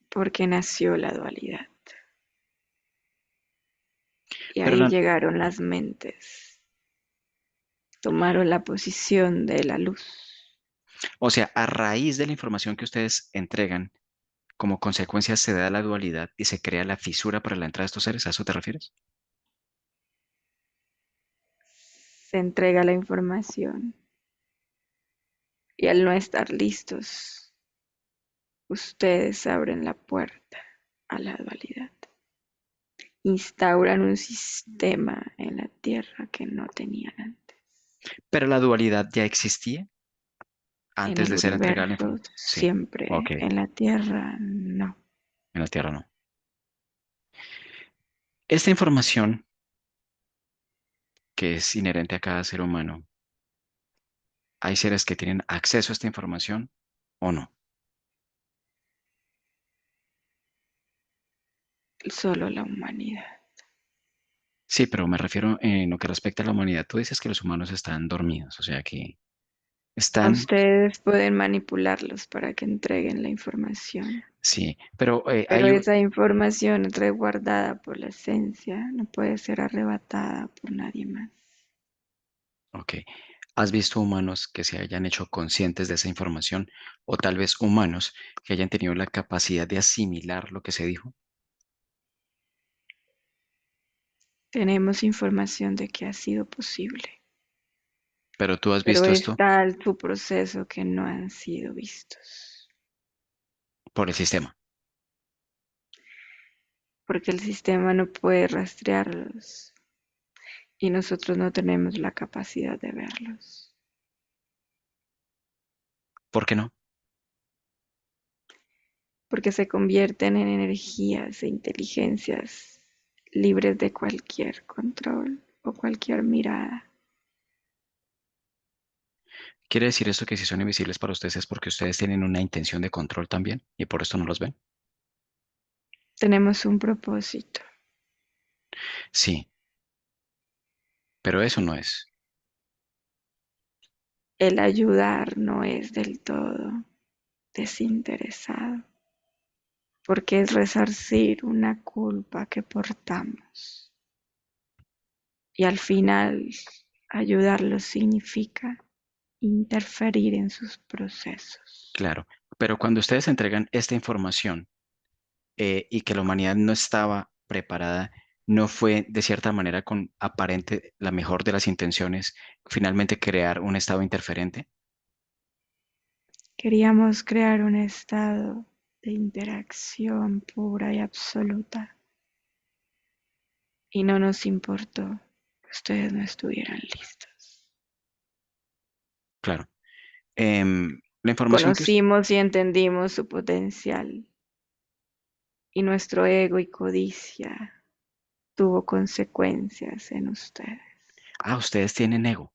porque nació la dualidad. Y Pero ahí llegaron las mentes, tomaron la posición de la luz. o sea, a raíz de la información que ustedes entregan, como consecuencia se da la dualidad y se crea la fisura para la entrada de estos seres. ¿A eso te refieres? Se entrega la información y al no estar listos, ustedes abren la puerta a la dualidad. Instauran un sistema en la Tierra que no tenían antes. Pero la dualidad ya existía En antes el de ser entregada la universo información. Sí, ok, siempre, en la Tierra no. en la Tierra no. Esta información que es inherente a cada ser humano, ¿hay seres que tienen acceso a esta información o no? Solo la humanidad. Sí, pero me refiero en lo que respecta a la humanidad. Tú dices que los humanos están dormidos, o sea que están, Ustedes pueden manipularlos para que entreguen la información, sí, pero pero esa información es resguardada por la esencia, no puede ser arrebatada por nadie más. ok, ¿has visto humanos que se hayan hecho conscientes de esa información o tal vez humanos que hayan tenido la capacidad de asimilar lo que se dijo? Tenemos información de que ha sido posible, Pero tú has pero visto es esto tal su proceso que no han sido vistos, por el sistema. porque el sistema no puede rastrearlos y nosotros no tenemos la capacidad de verlos, ¿Por qué no? porque se convierten en energías e inteligencias libres de cualquier control o cualquier mirada. ¿Quiere decir esto que si son invisibles para ustedes es porque ustedes tienen una intención de control también y por esto no los ven? Tenemos un propósito. Sí, pero eso no es. El ayudar no es del todo desinteresado, porque es resarcir una culpa que portamos. Y al final, ayudarlos significa interferir en sus procesos. Claro, pero cuando ustedes entregan esta información y que la humanidad no estaba preparada, no fue de cierta manera con aparente la mejor de las intenciones finalmente crear un estado interferente. Queríamos crear un estado de interacción pura y absoluta, y no nos importó que ustedes no estuvieran listos. Claro. La información que Conocimos y entendimos su potencial, y nuestro ego y codicia tuvo consecuencias en ustedes. ustedes tienen ego,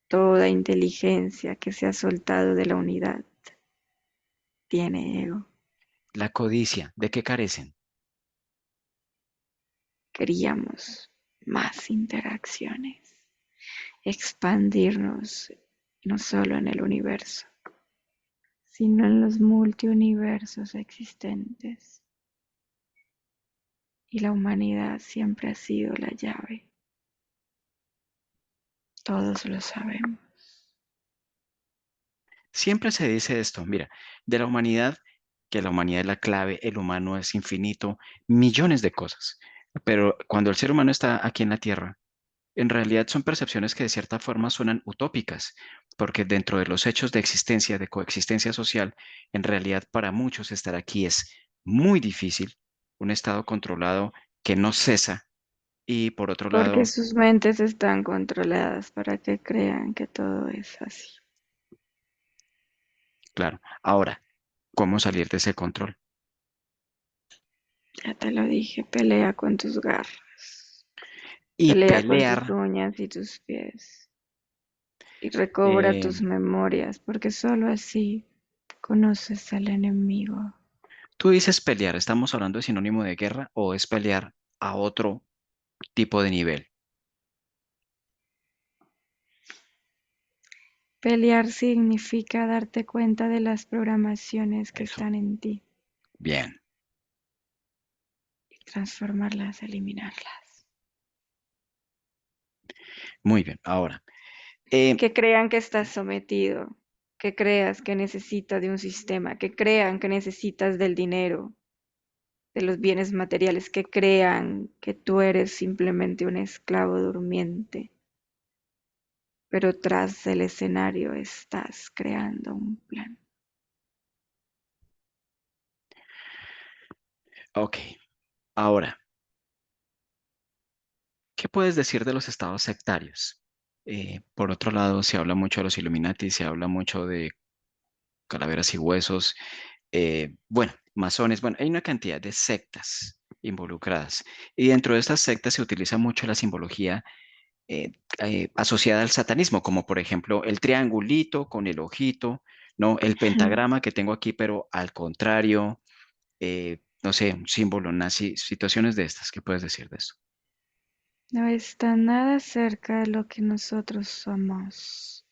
Toda inteligencia que se ha soltado de la unidad tiene ego. la codicia, ¿de qué carecen? Queríamos más interacciones, expandirnos no solo en el universo, sino en los multiuniversos existentes. Y la humanidad siempre ha sido la llave. Todos lo sabemos. Siempre se dice esto, mira, de la humanidad, que la humanidad es la clave, el humano es infinito, millones de cosas. Pero cuando el ser humano está aquí en la Tierra, en realidad son percepciones que de cierta forma suenan utópicas, porque dentro de los hechos de existencia, de coexistencia social, en realidad para muchos estar aquí es muy difícil, un estado controlado que no cesa y por otro Porque lado, sus mentes están controladas para que crean que todo es así. claro, ahora, ¿cómo salir de ese control? Ya te lo dije, pelea con tus garras, Y pelea con tus pelear, uñas y tus pies. y recobra Eh, tus memorias, porque solo así conoces al enemigo. Tú dices pelear, ¿estamos hablando de sinónimo de guerra o es pelear a otro tipo de nivel? Pelear significa darte cuenta de las programaciones que Eso. están en ti Bien, y transformarlas, eliminarlas. muy bien. Ahora, eh, Que crean que estás sometido, que creas que necesitas de un sistema, que crean que necesitas del dinero, de los bienes materiales, que crean que tú eres simplemente un esclavo durmiente, pero tras el escenario estás creando un plan. ok. Ahora, ¿qué puedes decir de los estados sectarios? Por otro lado, se habla mucho de los Illuminati, se habla mucho de calaveras y huesos, bueno, masones, bueno, hay una cantidad de sectas involucradas. Y dentro de estas sectas se utiliza mucho la simbología asociada al satanismo, como por ejemplo el triangulito con el ojito, ¿no? El pentagrama que tengo aquí, pero al contrario, no sé, un símbolo nazi, situaciones de estas, ¿qué puedes decir de esto? No está nada cerca de lo que nosotros somos.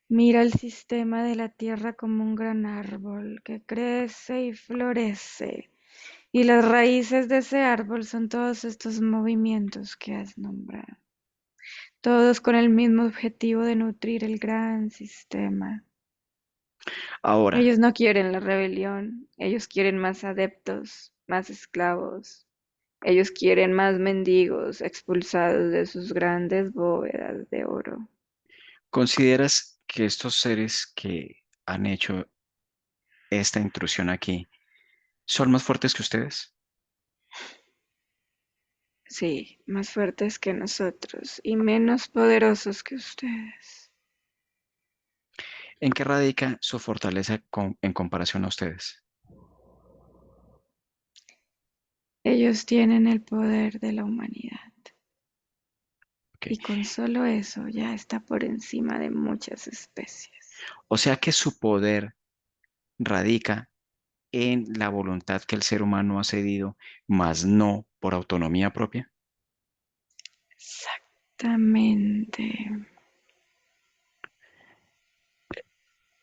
Mira el sistema de la Tierra como un gran árbol que crece y florece. Y las raíces de ese árbol son todos estos movimientos que has nombrado, todos con el mismo objetivo de nutrir el gran sistema. Ahora, Ellos no quieren la rebelión, ellos quieren más adeptos, más esclavos, ellos quieren más mendigos expulsados de sus grandes bóvedas de oro. ¿consideras que estos seres que han hecho esta intrusión aquí son más fuertes que ustedes? Sí, más fuertes que nosotros y menos poderosos que ustedes. ¿En qué radica su fortaleza en comparación a ustedes? Ellos tienen el poder de la humanidad. Ok. Y con solo eso ya está por encima de muchas especies. O sea que su poder radica en la voluntad que el ser humano ha cedido, mas no por autonomía propia. Exactamente.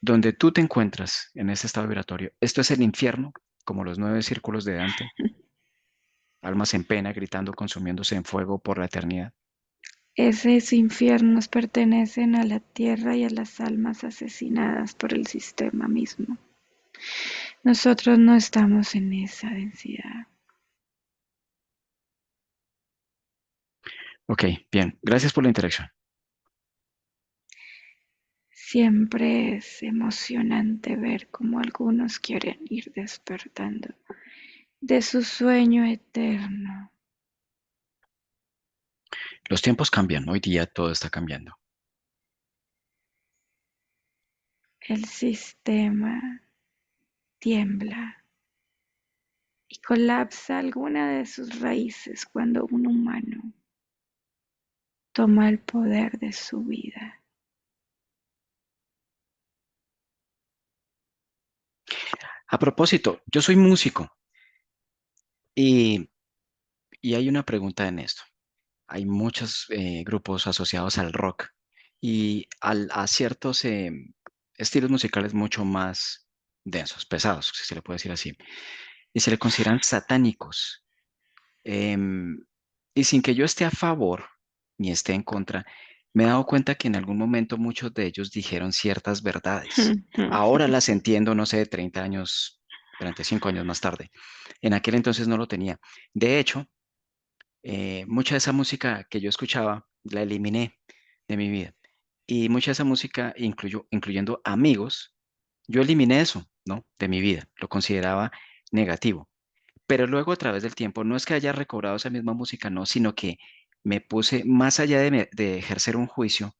Donde tú te encuentras en este estado vibratorio, esto es el infierno, como los 9 círculos de Dante, almas en pena, gritando, consumiéndose en fuego por la eternidad. Esos infiernos pertenecen a la tierra y a las almas asesinadas por el sistema mismo. Nosotros no estamos en esa densidad. Ok, bien, gracias por la interacción. Siempre es emocionante ver cómo algunos quieren ir despertando de su sueño eterno. Los tiempos cambian, hoy día todo está cambiando. El sistema tiembla y colapsa alguna de sus raíces cuando un humano toma el poder de su vida. A propósito, yo soy músico y, y hay una pregunta en esto. Hay muchos grupos asociados al rock y a ciertos estilos musicales mucho más densos, pesados, si se le puede decir así, y se le consideran satánicos. Em, y sin que yo esté a favor ni esté en contra, me he dado cuenta que en algún momento muchos de ellos dijeron ciertas verdades. Ahora las entiendo, no sé, de 30 años, 35 años más tarde. En aquel entonces no lo tenía. De hecho, mucha de esa música que yo escuchaba la eliminé de mi vida. Y mucha de esa música, incluyendo amigos, yo eliminé eso, ¿no? De mi vida. Lo consideraba negativo. Pero luego a través del tiempo, no es que haya recobrado esa misma música, no, sino que me puse, más allá de ejercer un juicio,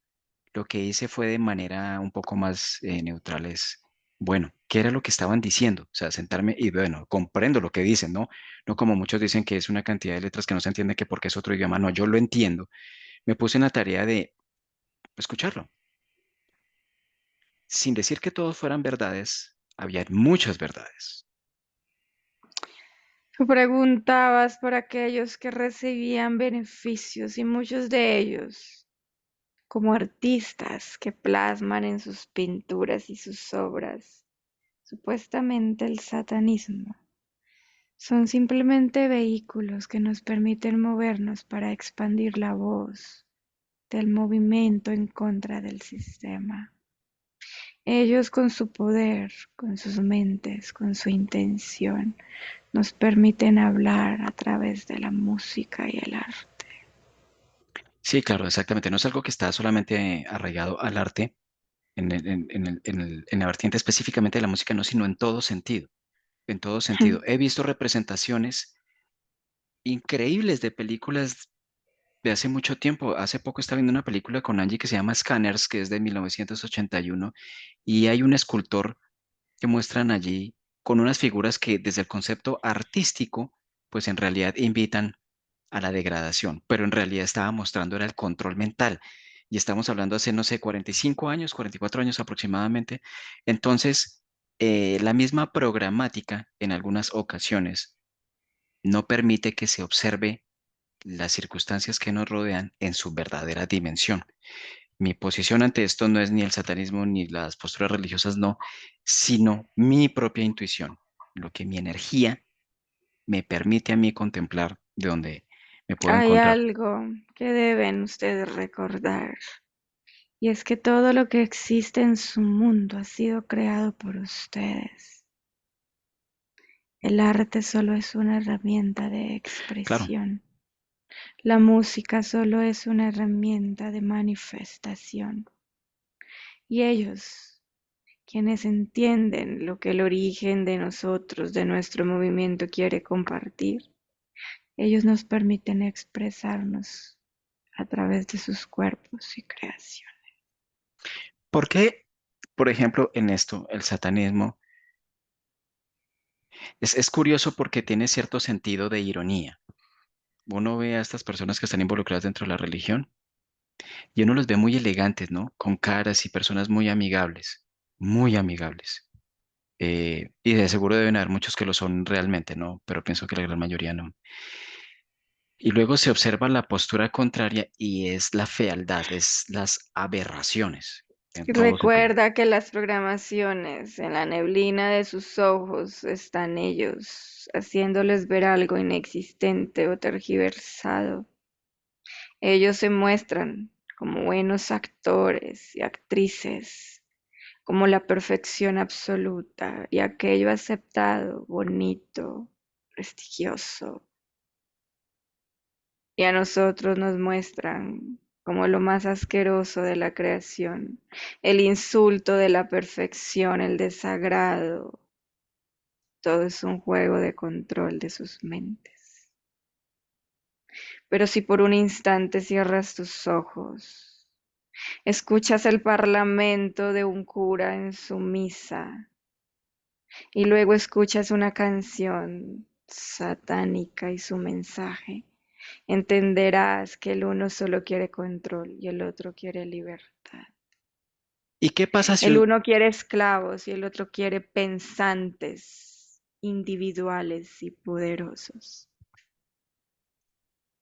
lo que hice fue de manera un poco más neutral, es, bueno, ¿qué era lo que estaban diciendo? O sea, sentarme y bueno, comprendo lo que dicen, ¿no? No como muchos dicen que es una cantidad de letras que no se entiende que porque es otro idioma, no, yo lo entiendo. Me puse en la tarea de, escucharlo. Sin decir que todos fueran verdades, había muchas verdades. Tú preguntabas por aquellos que recibían beneficios y muchos de ellos, como artistas que plasman en sus pinturas y sus obras, supuestamente el satanismo, son simplemente vehículos que nos permiten movernos para expandir la voz del movimiento en contra del sistema. Ellos con su poder, con sus mentes, con su intención, nos permiten hablar a través de la música y el arte. Sí, claro, exactamente. No es algo que está solamente arraigado al arte, en la vertiente específicamente de la música, no, sino en todo sentido. En todo sentido. He visto representaciones increíbles de películas de hace mucho tiempo. Hace poco estaba viendo una película con Angie que se llama Scanners, que es de 1981, y hay un escultor que muestran allí con unas figuras que desde el concepto artístico, pues en realidad invitan a la degradación, pero en realidad estaba mostrando era el control mental. Y estamos hablando hace, no sé, 45 años, 44 años aproximadamente. Entonces, la misma programática en algunas ocasiones no permite que se observe las circunstancias que nos rodean en su verdadera dimensión. Mi posición ante esto no es ni el satanismo ni las posturas religiosas, no, sino mi propia intuición, lo que mi energía me permite a mí contemplar de donde me puedo Hay encontrar. algo que deben ustedes recordar, y es que todo lo que existe en su mundo ha sido creado por ustedes. El arte solo es una herramienta de Claro, expresión. La música solo es una herramienta de manifestación. Y ellos, quienes entienden lo que el origen de nosotros, de nuestro movimiento quiere compartir, ellos nos permiten expresarnos a través de sus cuerpos y creación. ¿por qué, por ejemplo, en esto, el satanismo es curioso porque tiene cierto sentido de ironía? Uno ve a estas personas que están involucradas dentro de la religión y uno los ve muy elegantes, ¿no? Con caras y personas muy amigables, muy amigables. Y de seguro deben haber muchos que lo son realmente, ¿no? Pero pienso que la gran mayoría no. Y luego se observa la postura contraria y es la fealdad, es las aberraciones en Y todo sentido. recuerda que las programaciones en la neblina de sus ojos están ellos, haciéndoles ver algo inexistente o tergiversado. Ellos se muestran como buenos actores y actrices, como la perfección absoluta y aquello aceptado, bonito, prestigioso. Y a nosotros nos muestran como lo más asqueroso de la creación, el insulto de la perfección, el desagrado. Todo es un juego de control de sus mentes. Pero si por un instante cierras tus ojos, escuchas el parlamento de un cura en su misa y luego escuchas una canción satánica y su mensaje, entenderás que el uno solo quiere control y el otro quiere libertad. ¿Y qué pasa si El un, uno quiere esclavos y el otro quiere pensantes, individuales y poderosos.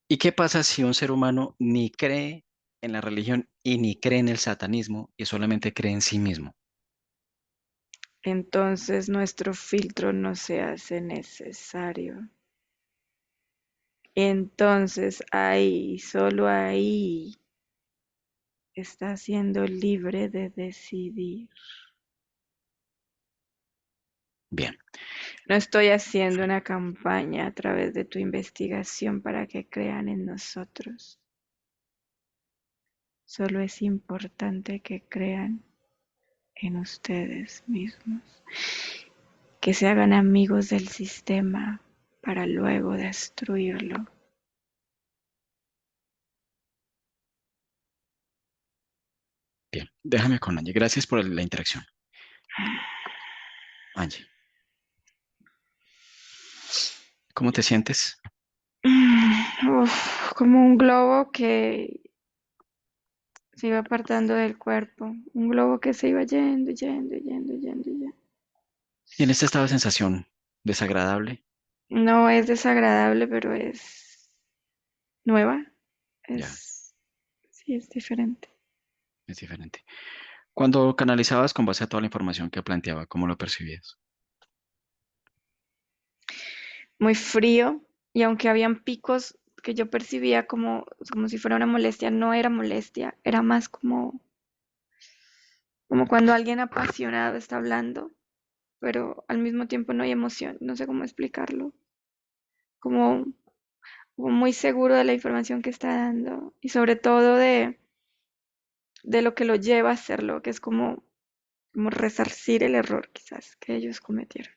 ¿y qué pasa si un ser humano ni cree en la religión y ni cree en el satanismo y solamente cree en sí mismo? Entonces nuestro filtro no se hace necesario. Entonces ahí, solo ahí, está siendo libre de decidir. Bien, No estoy haciendo una campaña a través de tu investigación para que crean en nosotros. Solo es importante que crean en ustedes mismos, que se hagan amigos del sistema para luego destruirlo. bien. Déjame con Angie. Gracias por la interacción. Angie, ¿cómo te sientes? Uf, como un globo que se iba apartando del cuerpo, un globo que se iba yendo, yendo, yendo, yendo, yendo. Y en este estado de sensación desagradable, No es desagradable, pero es nueva, ya, sí, es diferente. es diferente. Cuando canalizabas con base a toda la información que planteaba, ¿cómo lo percibías? Muy frío, y aunque habían picos que yo percibía como si fuera una molestia, no era molestia, era más como cuando alguien apasionado está hablando, pero al mismo tiempo no hay emoción, no sé cómo explicarlo, como, como muy seguro de la información que está dando y sobre todo de lo que lo lleva a hacerlo, que es como resarcir el error quizás que ellos cometieron.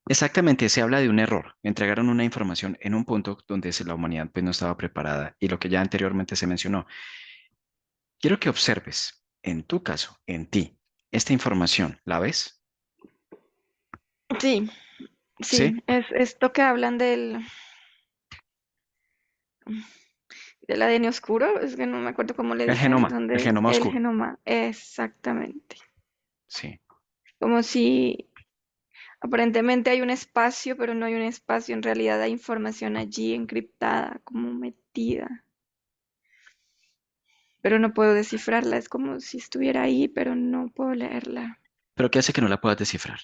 Exactamente, se habla de un error. Entregaron una información en un punto donde la humanidad pues, no estaba preparada y lo que ya anteriormente se mencionó. Quiero que observes, en tu caso, en ti, esta información. ¿La ves? Sí, ¿Sí? sí, es esto que hablan del ADN oscuro, es que no me acuerdo cómo le dicen, El donde genoma el oscuro. genoma, exactamente. Sí. Como si aparentemente hay un espacio, pero no hay un espacio, en realidad hay información allí encriptada, como metida, pero no puedo descifrarla, es como si estuviera ahí, pero no puedo leerla. ¿Pero qué hace que no la puedas descifrar?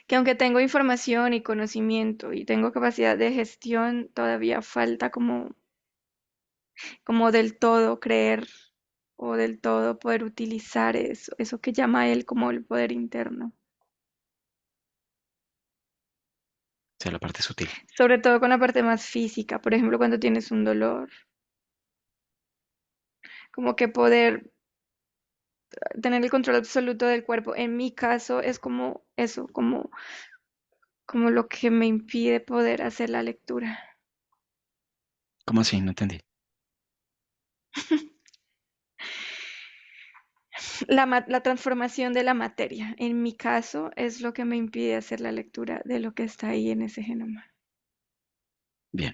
Que aunque tengo información y conocimiento y tengo capacidad de gestión, todavía falta como del todo creer o del todo poder utilizar eso que llama él como el poder interno. O sea, la parte sutil. Sobre todo con la parte más física, por ejemplo, cuando tienes un dolor, como que poder tener el control absoluto del cuerpo. En mi caso es como eso, como lo que me impide poder hacer la lectura. ¿Cómo así? No entendí. La transformación de la materia, en mi caso, es lo que me impide hacer la lectura de lo que está ahí en ese genoma. Bien.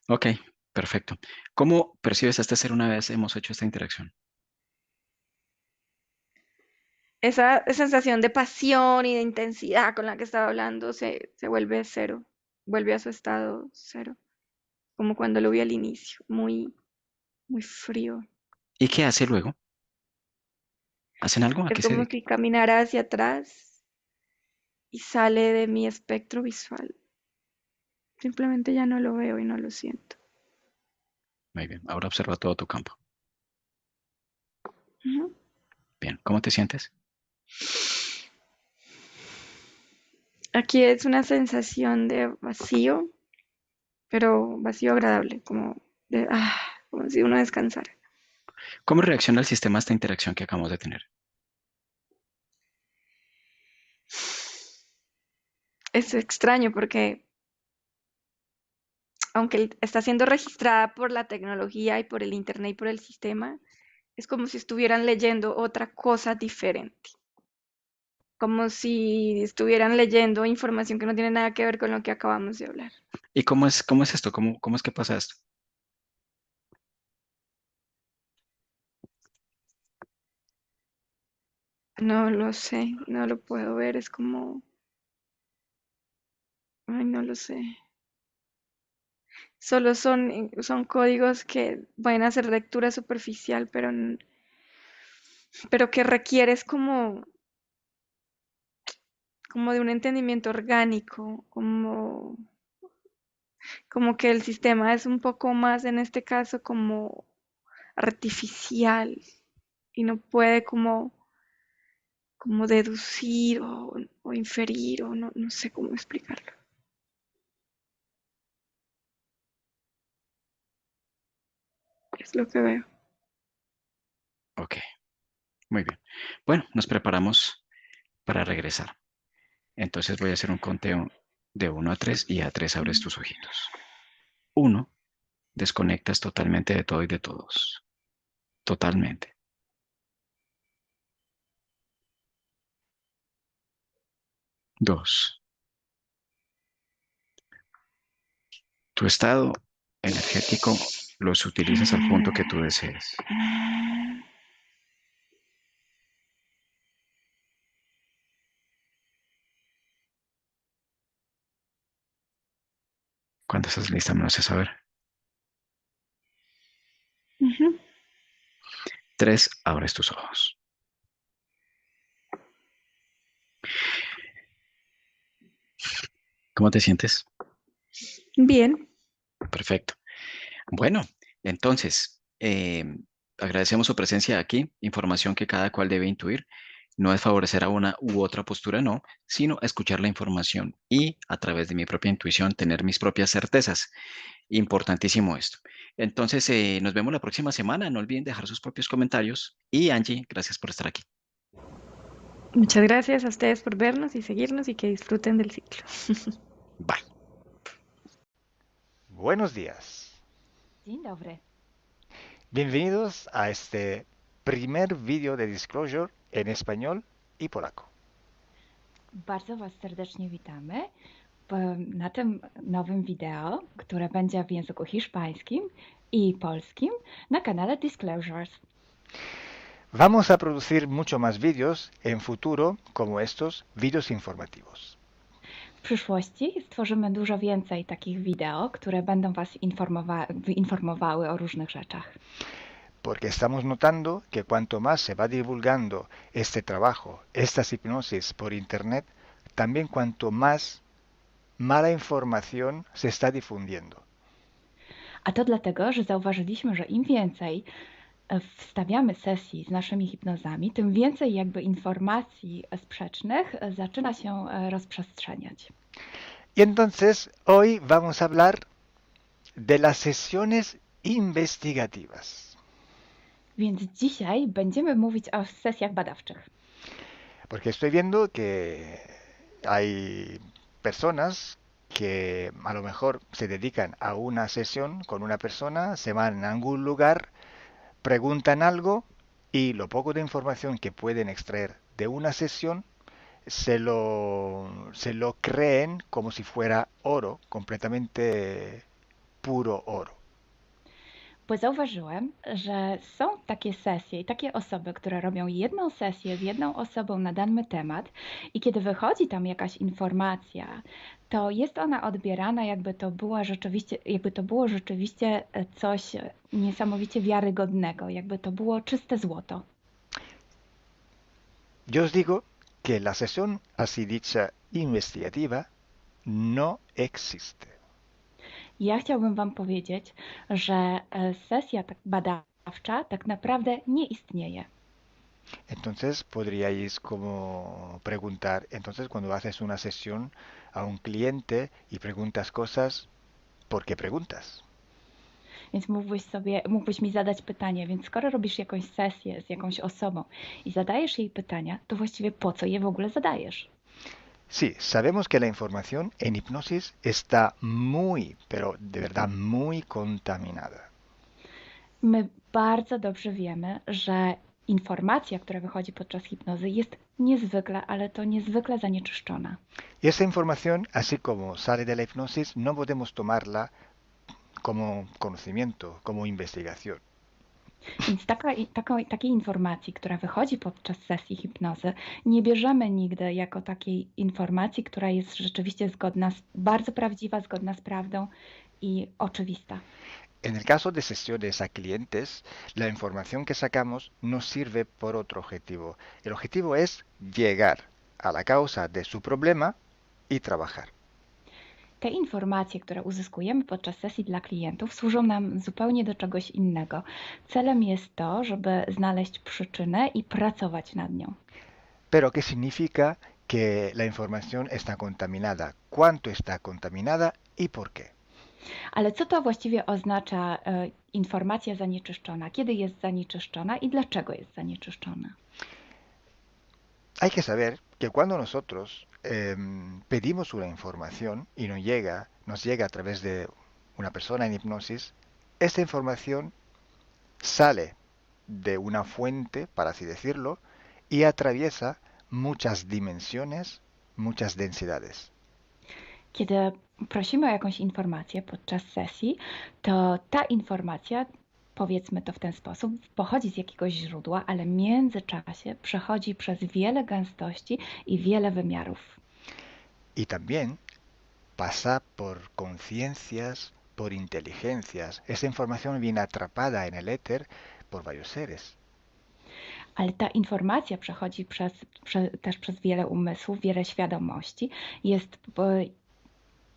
Ok, perfecto. ¿Cómo percibes a este ser una vez hemos hecho esta interacción? Esa sensación de pasión y de intensidad con la que estaba hablando se vuelve cero, vuelve a su estado cero, como cuando lo vi al inicio, muy, muy frío. ¿Y qué hace luego? ¿Hacen algo? ¿A Es qué se como dedica? si caminara hacia atrás y sale de mi espectro visual. Simplemente ya no lo veo y no lo siento. Muy bien. Ahora observa todo tu campo. Ujú. Bien. ¿Cómo te sientes? Aquí es una sensación de vacío, pero vacío agradable, como si uno descansara. ¿Cómo reacciona el sistema a esta interacción que acabamos de tener? Es extraño porque aunque está siendo registrada por la tecnología y por el internet y por el sistema, es como si estuvieran leyendo otra cosa diferente, como si estuvieran leyendo información que no tiene nada que ver con lo que acabamos de hablar. ¿Y cómo es esto? ¿Cómo es que pasa esto? No lo sé, no lo puedo ver, es como, ay, no lo sé. Solo son códigos que pueden hacer lectura superficial, pero que requieres como de un entendimiento orgánico, como que el sistema es un poco más, en este caso, como artificial y no puede como deducir o inferir o no sé cómo explicarlo. Es lo que veo. Ok, muy bien. Bueno, nos preparamos para regresar. Entonces voy a hacer un conteo de 1 a 3 y a 3 abres tus ojitos. 1, desconectas totalmente de todo y de todos. Totalmente. 2, Tu estado energético los utilizas al punto que tú desees. Cuando estás lista, me lo haces saber. Ujú. 3, abres tus ojos. ¿Cómo te sientes? Bien. Perfecto. Bueno, entonces, agradecemos su presencia aquí, información que cada cual debe intuir. No es favorecer a una u otra postura, no, sino escuchar la información y a través de mi propia intuición tener mis propias certezas. Importantísimo esto. Entonces, nos vemos la próxima semana. No olviden dejar sus propios comentarios. Y Angie, gracias por estar aquí. Muchas gracias a ustedes por vernos y seguirnos y que disfruten del ciclo. Bye. Buenos días. Dzień dobry. Bienvenidos a este primer vídeo de Disclosure en español y polaco. Bardzo Was serdecznie witamy na tym nowym wideo, które będzie w języku hiszpańskim i polskim na kanale Disclosures. Vamos a producir mucho más vídeos en futuro como estos vídeos informativos. W przyszłości stworzymy dużo więcej takich wideo, które będą Was informowały o różnych rzeczach. Porque estamos notando que cuanto más se va divulgando este trabajo, estas hipnosis por internet, también cuanto más mala información se está difundiendo. A to dlatego, że zauważyliśmy, że im więcej wstawiamy sesji z naszymi hipnozami, tym więcej jakby informacji sprzecznych zaczyna się rozprzestrzeniać. Y entonces hoy vamos a hablar de las sesiones investigativas. Więc dzisiaj będziemy mówić o sesjach badawczych. Porque estoy viendo que hay personas que a lo mejor se dedican a una sesión con una persona, se van a algún lugar, preguntan algo y lo poco de información que pueden extraer de una sesión se lo creen como si fuera oro, completamente puro oro. Bo zauważyłem, że są takie sesje i takie osoby, które robią jedną sesję z jedną osobą na dany temat i kiedy wychodzi tam jakaś informacja, to jest ona odbierana jakby to było rzeczywiście coś niesamowicie wiarygodnego, jakby to było czyste złoto. Yo os digo que la sesión así dicha investigativa no existe. Ja chciałbym Wam powiedzieć, że sesja badawcza tak naprawdę nie istnieje. Entonces podríais como preguntar, entonces cuando haces una sesión a un cliente y preguntas cosas, ¿por qué preguntas? Więc mógłbyś mi zadać pytanie, więc skoro robisz jakąś sesję z jakąś osobą i zadajesz jej pytania, to właściwie po co je w ogóle zadajesz? Sí, sabemos que la información en hipnosis está muy, pero de verdad muy contaminada. My bardzo dobrze wiemy, że informacja, która wychodzi podczas hipnozy jest niezwykle, ale to niezwykle zanieczyszczona. Y esa información, así como sale de la hipnosis, no podemos tomarla como conocimiento, como investigación. Więc takiej informacji, która wychodzi podczas sesji hipnozy, nie bierzemy nigdy jako takiej informacji, która jest rzeczywiście bardzo prawdziwa, zgodna z prawdą i oczywista. En el caso de sesiones a clientes, la información que sacamos nos sirve por otro objetivo. El objetivo es llegar a la causa de su problema y trabajar. Te informacje, które uzyskujemy podczas sesji dla klientów, służą nam zupełnie do czegoś innego. Celem jest to, żeby znaleźć przyczynę i pracować nad nią. Pero ¿qué significa que la información está contaminada? ¿Cuánto está contaminada y por qué? Ale co to właściwie oznacza informacja zanieczyszczona? Kiedy jest zanieczyszczona i dlaczego jest zanieczyszczona? Hay que saber que cuando nosotros pedimos una información y nos llega a través de una persona en hipnosis, esta información sale de una fuente, para así decirlo, y atraviesa muchas dimensiones, muchas densidades. Kiedy prosimy o jakąś informację podczas sesji, to ta informacja, powiedzmy to w ten sposób, pochodzi z jakiegoś źródła, ale w międzyczasie przechodzi przez wiele gęstości i wiele wymiarów. Y también pasa por conciencias, por inteligencias. Esa información viene atrapada en el éter por varios seres. Ale ta informacja przechodzi też przez wiele umysłów, wiele świadomości,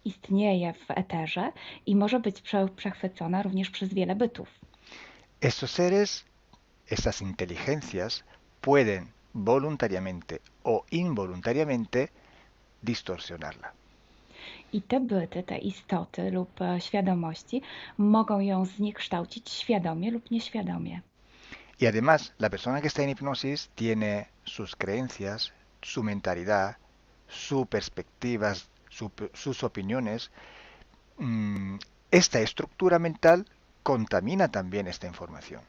istnieje w eterze i może być przechwycona również przez wiele bytów. Estos seres, estas inteligencias, pueden voluntariamente o involuntariamente distorsionarla. I te byty, te istoty lub świadomości mogą ją zniekształcić świadomie lub nieświadomie. Y además, la persona que está en hipnosis tiene sus creencias, su mentalidad, sus perspectivas, sus opiniones. Esta estructura mental contamina también esta información.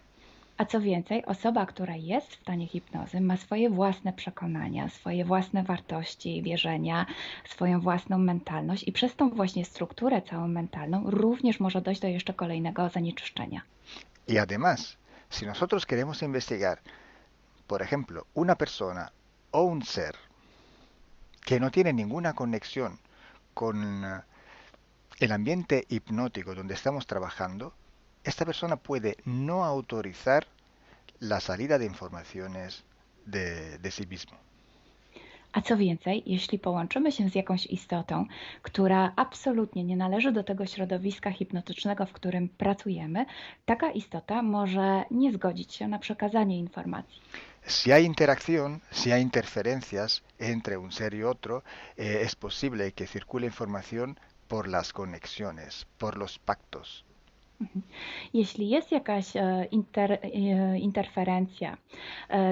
A co więcej, osoba, która jest w stanie hipnozy, ma swoje własne przekonania, swoje własne wartości, wierzenia, swoją własną mentalność i przez tą właśnie strukturę całą mentalną również może dojść do jeszcze kolejnego zanieczyszczenia. Y además, si nosotros queremos investigar, por ejemplo, una persona o un ser que no tiene ninguna conexión con el ambiente hipnótico donde estamos trabajando, esta persona puede no autorizar la salida de informaciones de sí mismo. A co więcej, jeśli połączymy się z jakąś istotą, która absolutnie nie należy do tego środowiska hipnotycznego, w którym pracujemy, taka istota może nie zgodzić się na przekazanie informacji. Si hay interacción, si hay interferencias entre un ser y otro, es posible que circule información por las conexiones, por los pactos. Jeśli jest jakaś interferencja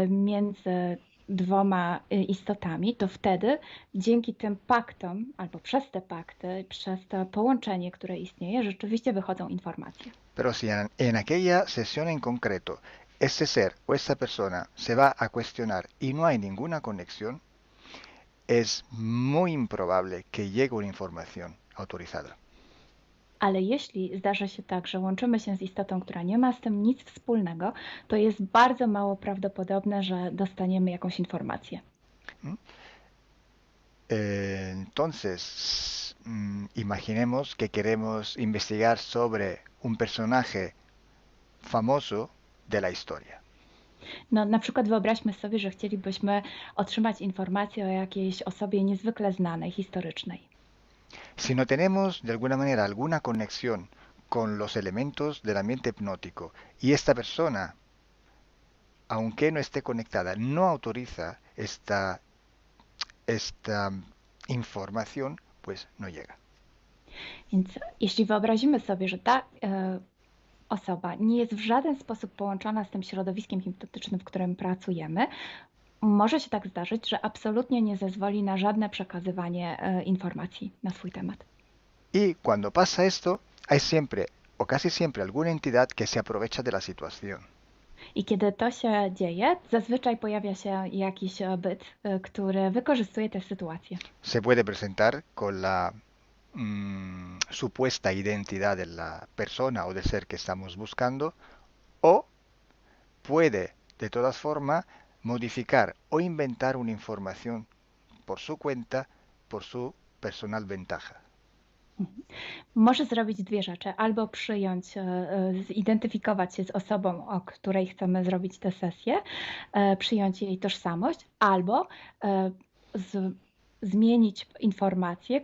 między dwoma istotami, to wtedy dzięki tym paktom, albo przez te pakty, przez to połączenie, które istnieje, rzeczywiście wychodzą informacje. Pero si en aquella sesión en concreto ese ser o esa persona se va a cuestionar y no hay ninguna conexión, es muy improbable que llegue una información autorizada. Ale jeśli zdarza się tak, że łączymy się z istotą, która nie ma z tym nic wspólnego, to jest bardzo mało prawdopodobne, że dostaniemy jakąś informację. Entonces, imaginemos que queremos investigar sobre un personaje famoso de la historia. No, na przykład wyobraźmy sobie, że chcielibyśmy otrzymać informację o jakiejś osobie niezwykle znanej, historycznej. Si no tenemos de alguna manera alguna conexión con los elementos del ambiente hipnótico y esta persona, aunque no esté conectada, no autoriza esta información, pues no llega. Więc jeśli wyobrazimy sobie, że ta osoba nie jest w żaden sposób połączona z tym środowiskiem hipnotycznym, w którym pracujemy, może się tak zdarzyć, że absolutnie nie zezwoli na żadne przekazywanie informacji na swój temat. Y cuando pasa esto, hay siempre o casi siempre alguna entidad que se aprovecha de la situación. I kiedy to się dzieje, zazwyczaj pojawia się jakiś byt, który wykorzystuje tę sytuację. Se puede presentar con la supuesta identidad de la persona o del ser que estamos buscando, o puede de todas formas modificar o inventar una información por su cuenta, por su personal ventaja. Może zrobić dwie rzeczy. Albo zidentyfikować się z osobą, o której chcemy zrobić tę sesję, przyjąć jej tożsamość, albo zmienić informacje,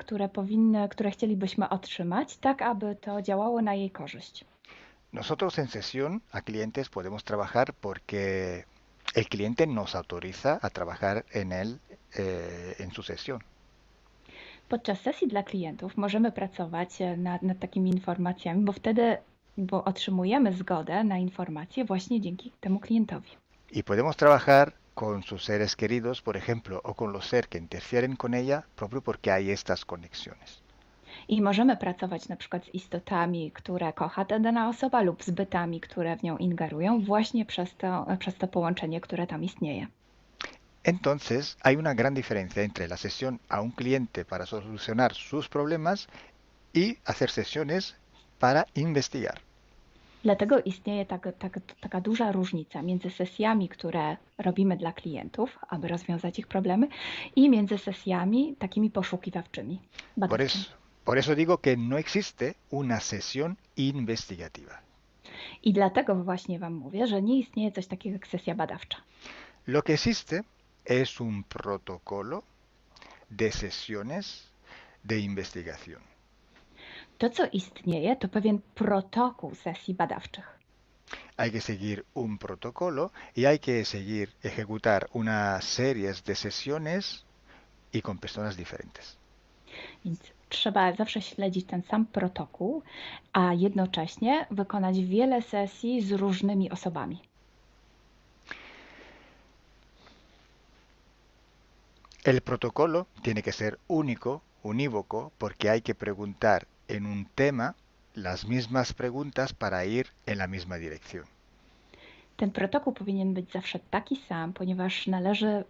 które chcielibyśmy otrzymać, tak aby to działało na jej korzyść. Nosotros en sesión a clientes podemos trabajar porque el cliente nos autoriza a trabajar en su sesión. Podczas sesji dla klientów możemy pracować nad takimi informacjami, bo otrzymujemy zgodę na informacje właśnie dzięki temu klientowi. Y podemos trabajar con sus seres queridos, por ejemplo, o con los seres que interfieren con ella, propio porque hay estas conexiones. I możemy pracować na przykład z istotami, które kocha ta dana osoba, lub z bytami, które w nią ingerują, właśnie przez to połączenie, które tam istnieje. Entonces, hay una gran diferencia entre la sesión a un cliente para solucionar sus problemas y hacer sesiones para investigar. Dlatego istnieje taka duża różnica między sesjami, które robimy dla klientów, aby rozwiązać ich problemy, i między sesjami takimi poszukiwawczymi, Por badawczymi. eso, por eso digo que no existe una sesión investigativa. I dlatego właśnie Wam mówię, że nie istnieje coś takiego jak sesja badawcza. Lo que existe es un protocolo de sesiones de investigación. To, co istnieje, to pewien protokół sesji badawczych. Hay que seguir un protocolo y hay que ejecutar unas series de sesiones y con personas diferentes. Więc trzeba zawsze śledzić ten sam protokół, a jednocześnie wykonać wiele sesji z różnymi osobami. El protocolo tiene que ser único, unívoco, porque hay que preguntar en un tema las mismas preguntas para ir en la misma dirección. Ten protokół powinien być zawsze taki sam, ponieważ należy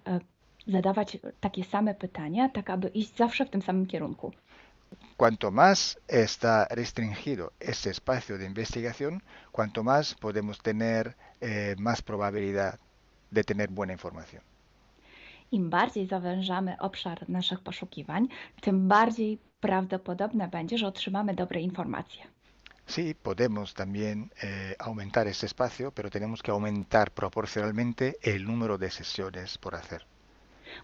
zadawać takie same pytania, tak aby iść zawsze w tym samym kierunku. Cuanto más está restringido ese espacio de investigación, cuanto más podemos tener más probabilidad de tener buena información. Im bardziej zawężamy obszar naszych poszukiwań, tym bardziej prawdopodobne będzie, że otrzymamy dobre informacje. Sí, podemos también aumentar ese espacio, pero tenemos que aumentar proporcionalmente el número de sesiones por hacer.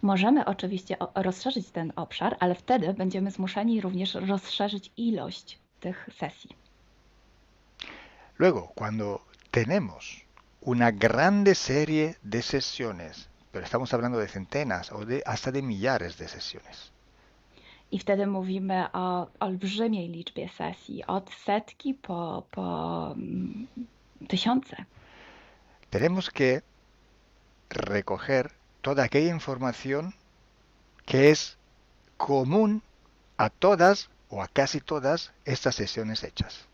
Możemy oczywiście rozszerzyć ten obszar, ale wtedy będziemy zmuszeni również rozszerzyć ilość tych sesji. Luego, cuando tenemos una grande serie de sesiones, pero estamos hablando de centenas o hasta de millares de sesiones, I wtedy mówimy o olbrzymiej liczbie sesji, od setki po tysiące. tenemos que recoger toda aquella información que es común a todas o a casi todas estas sesiones hechas.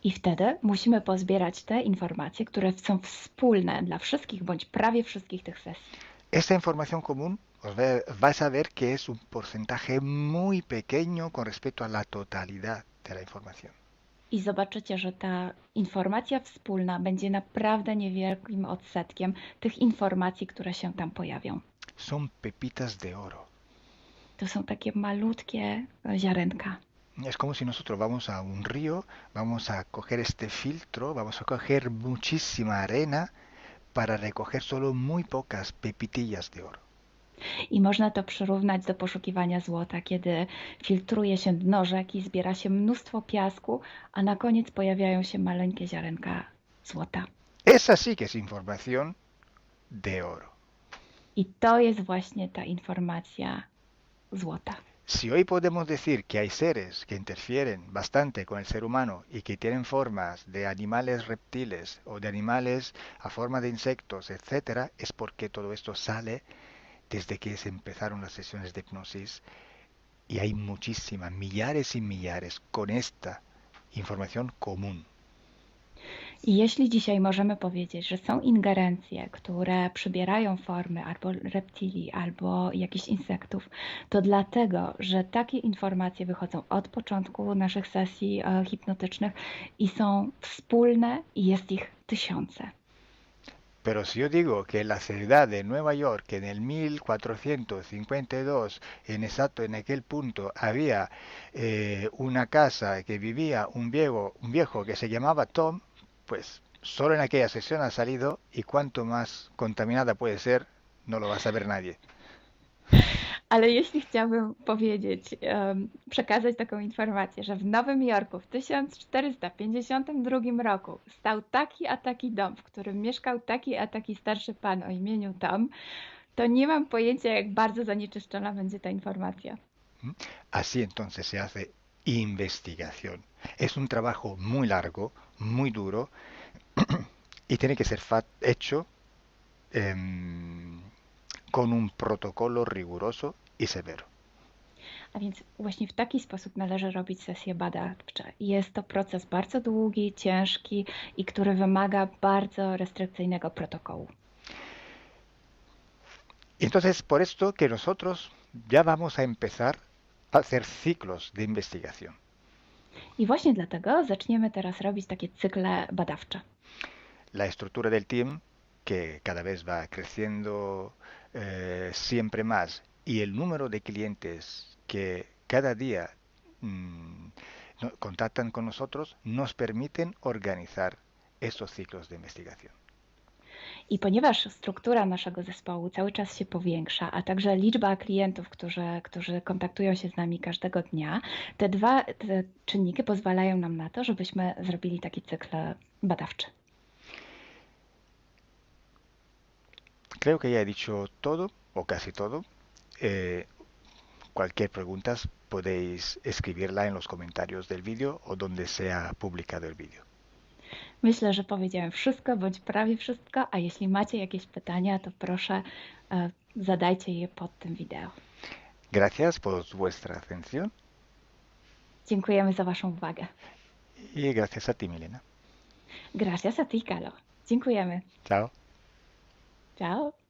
I wtedy musimy pozbierać te informacje, które są wspólne dla wszystkich bądź prawie wszystkich tych sesji. Esta información común vais a ver que es un porcentaje muy pequeño con respecto a la totalidad de la información. I zobaczycie, że ta informacja wspólna będzie naprawdę niewielkim odsetkiem tych informacji, które się tam pojawią. Son pepitas de oro. To są takie malutkie ziarenka. Es como si nosotros vamos a un río, vamos a coger este filtro, vamos a coger muchísima arena para recoger solo muy pocas pepitillas de oro. I można to przyrównać do poszukiwania złota, kiedy filtruje się dno rzeki, zbiera się mnóstwo piasku, a na koniec pojawiają się maleńkie ziarenka złota. Esa sí que es información de oro. I to jest właśnie ta informacja złota. Si hoy podemos decir que hay seres que interfieren bastante con el ser humano y que tienen formas de animales reptiles o de animales a forma de insectos, etc., es porque todo esto sale desde que se empezaron las sesiones de hipnosis y hay muchísimas, millares y millares con esta información común. I jeśli dzisiaj możemy powiedzieć, że są ingerencje, które przybierają formy albo reptilii, albo jakichś insektów, to dlatego, że takie informacje wychodzą od początku naszych sesji hipnotycznych i są wspólne i jest ich tysiące. Pero si yo digo que en la ciudad de Nueva York, en el 1452, en aquel punto, había una casa que vivía un viejo que se llamaba Tom, pues solo en aquella sesión ha salido, y cuanto más contaminada puede ser, no lo va a saber nadie. Ale jeśli chciałbym powiedzieć, przekazać taką informację, że w Nowym Jorku w 1452 roku stał taki a taki dom, w którym mieszkał taki a taki starszy pan o imieniu Tom, to nie mam pojęcia, jak bardzo zanieczyszczona będzie ta informacja. Así entonces se hace investigación. Es un trabajo muy largo, muy duro, y tiene que ser hecho con un protocolo riguroso y severo. A więc właśnie w taki sposób należy robić sesje badawcze. Jest to proces bardzo długi, ciężki i który wymaga bardzo restrykcyjnego protokołu. Entonces, por esto que nosotros ya vamos a empezar a hacer ciclos de investigación. I właśnie dlatego zaczniemy teraz robić takie cykle badawcze. La estructura del team, que cada vez va creciendo siempre más, y el número de clientes que cada día contactan con nosotros, nos permiten organizar estos ciclos de investigación. I ponieważ struktura naszego zespołu cały czas się powiększa, a także liczba klientów, którzy kontaktują się z nami każdego dnia, te czynniki pozwalają nam na to, żebyśmy zrobili taki cykl badawczy. Creo que ya he dicho todo, o casi todo. Cualquier pregunta podéis escribirla en los comentarios del vídeo o donde sea publicado el vídeo. Myślę, że powiedziałem wszystko, bądź prawie wszystko, a jeśli macie jakieś pytania, to proszę zadajcie je pod tym wideo. Gracias por vuestra atención Dziękujemy za Waszą uwagę. y gracias a ti, Milena. Gracias a ti, Kalo. Dziękujemy. Chao. Ciao.